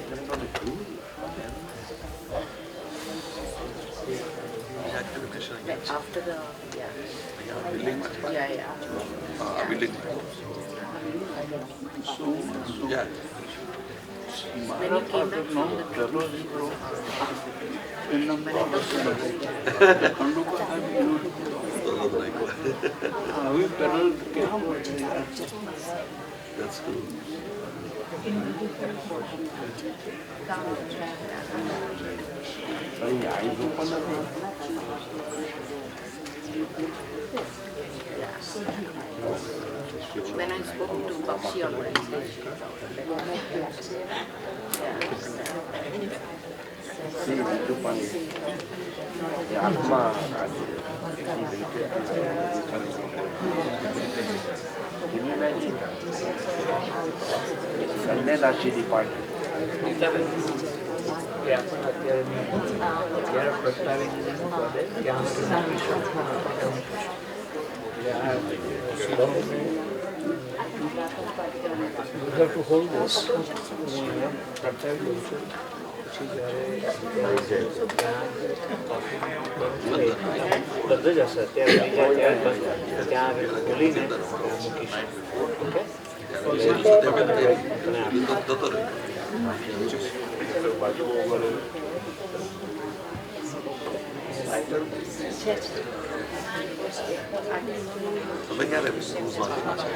after the
building.
yeah.
Building.
so
Yeah.
When you came back from the
travel in number of Khandu Kaka we parallel
That's cool.
When I spoke to Bakshi on Wednesday,
And then actually departed.
You have to hold this. બધું જ હશે અત્યારે બીજા ત્યાં આગળ ખોલીને મૂકીશું okay
જતો રહ્યો. તમે ક્યારે ક્રૂઝમાં ગયા છો?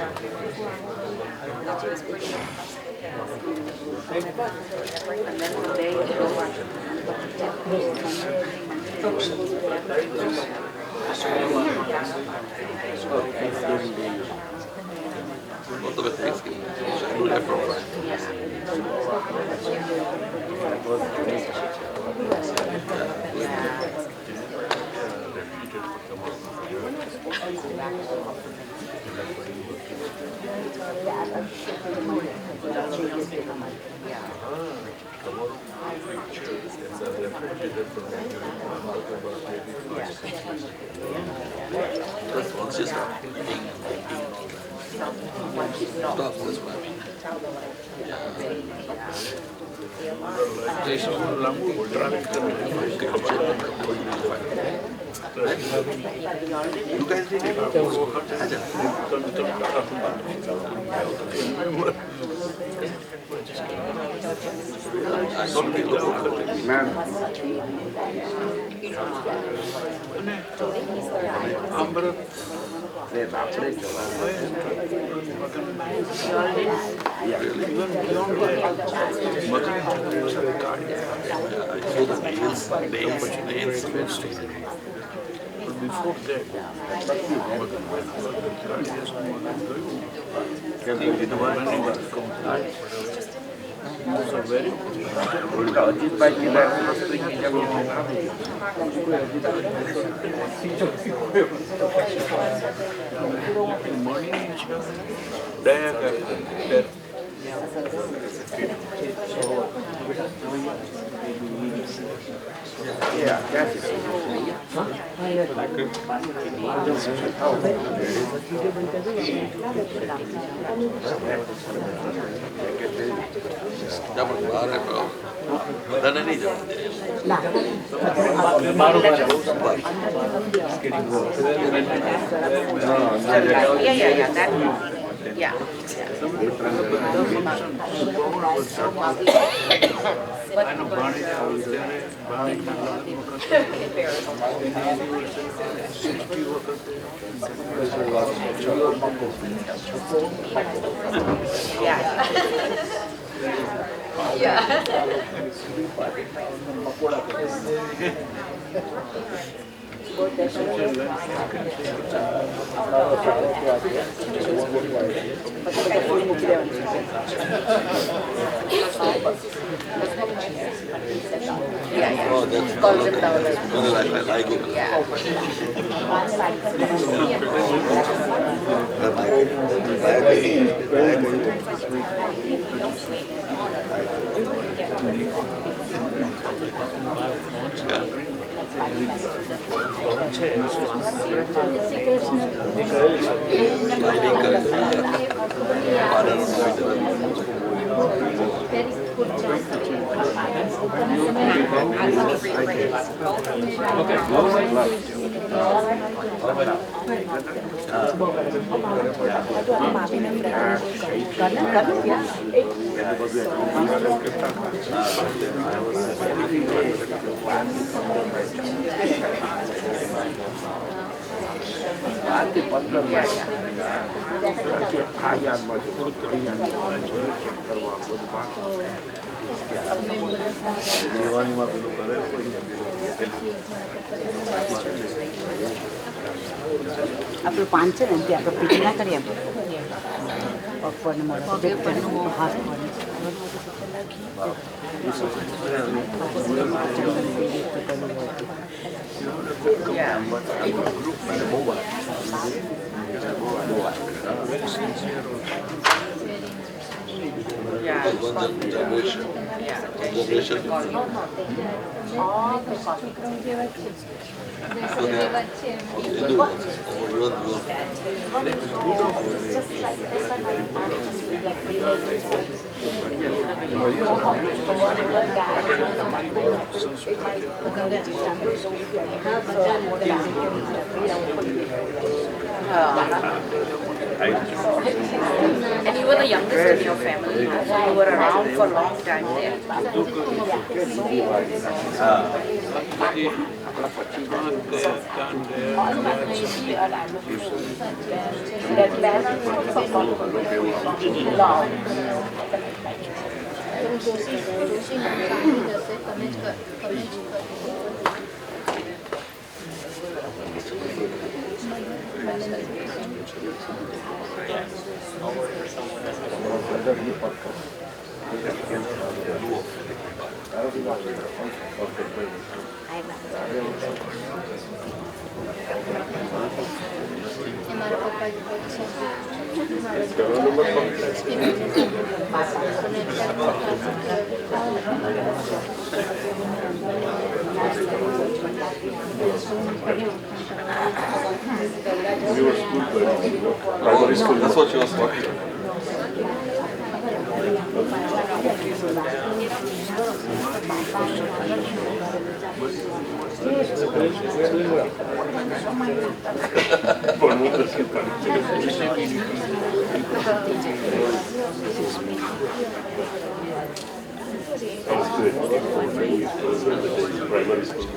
¿Cuánto ves Thanksgiving? Según la prueba. Just once you stop eating, stop this one. You guys did it. I don't think
before that, so very yeah, that's it.
बधाने नहीं जाते
Yeah, that one. Yeah. Yeah.
Oh, that's golden dollar. I like it.
Yeah.
આપણે પાંચ છે ને તે આપણે PT ના કરીએ પગને મળે હાથ
And you were the youngest in your family, so you were around for a long time there.
Primary school. That's what she was talking. Primary school.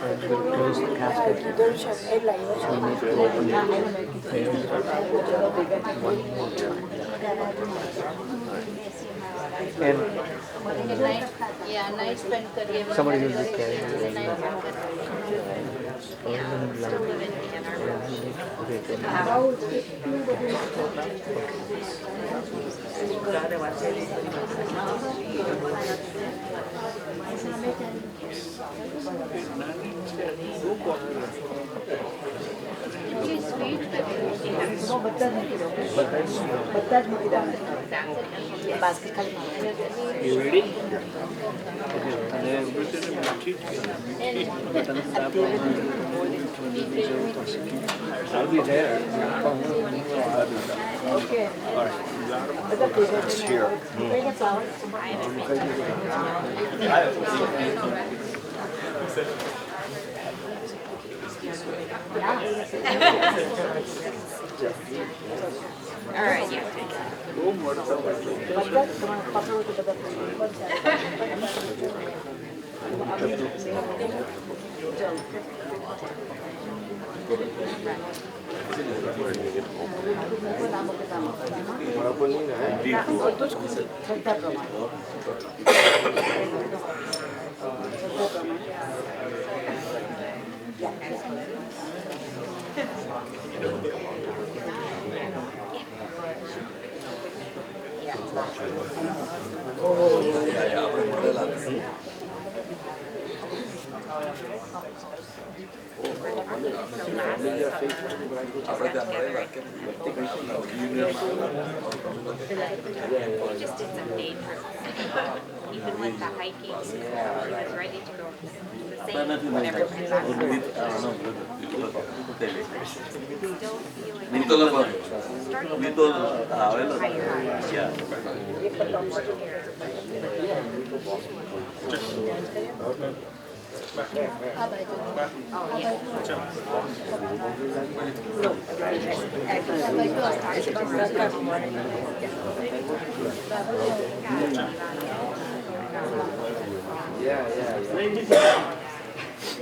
and we'll close the casket. So we need to open the prayer one more time. And somebody will be carrying the You ready? I'll be there.
Okay.
All right.
It's here. Bring the flowers.
All right, yeah. We just did some day trips. Even with the hiking, he was ready to go. The same whenever we back.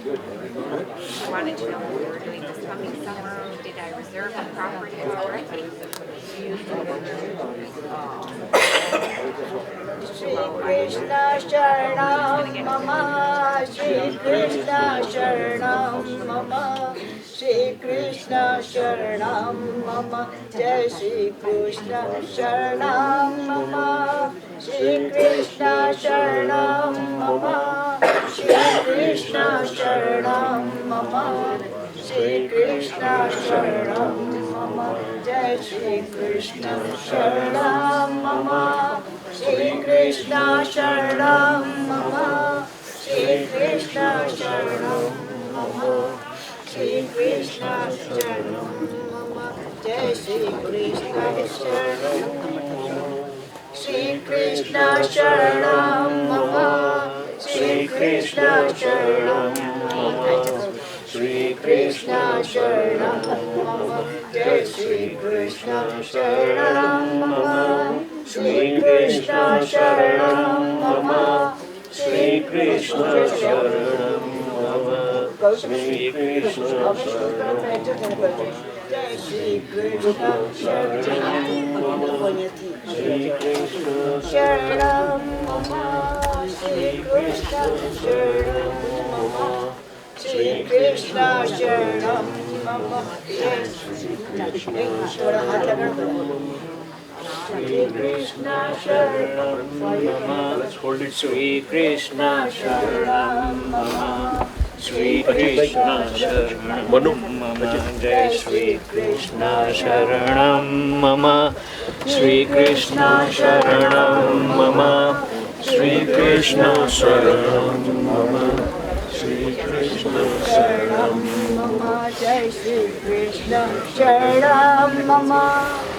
I wanted to know what we were doing this coming summer. Did I reserve the property already?
Shri Krishna Sharanam Mama, Shri Krishna Sharanam Mama, Shri Krishna Sharanam Mama, Jai Shri Krishna Sharanam Mama, Shri Krishna Sharanam Mama, Shri Krishna Sharanam Mama, Shri Krishna Sharanam Mama, Jai Shri Krishna Sharanam Mama, Shri Krishna Sharanam Mama, Shri Krishna Sharanam Mama, Shri Krishna Sharanam Mama, Jai Shri Krishna Sharanam Mama, Shri Krishna Sharanam Mama, Shri Krishna Sharanam Mama, Shri Krishna Sharanam Mama, Jai Shri Krishna Sharanam Mama, Shri Krishna Sharanam Mama, Shri Krishna Sharanam Mama, Shri Krishna Sharanam Mama, Jai Shri Krishna Sharanam Mama, Shri Krishna Sharanam Mama, Shri Krishna Sharanam Mama, Shri Krishna Sharanam Mama, Shri Krishna Sharanam Mama, let's hold it. Shri Krishna Sharanam Mama, Shri Krishna Sharanam Mama, Jai Shri Krishna Sharanam Mama, Shri Krishna Sharanam Mama, Shri Krishna Sharanam Mama, Shri Krishna Sharanam Mama, Jai Shri Krishna Sharanam Mama.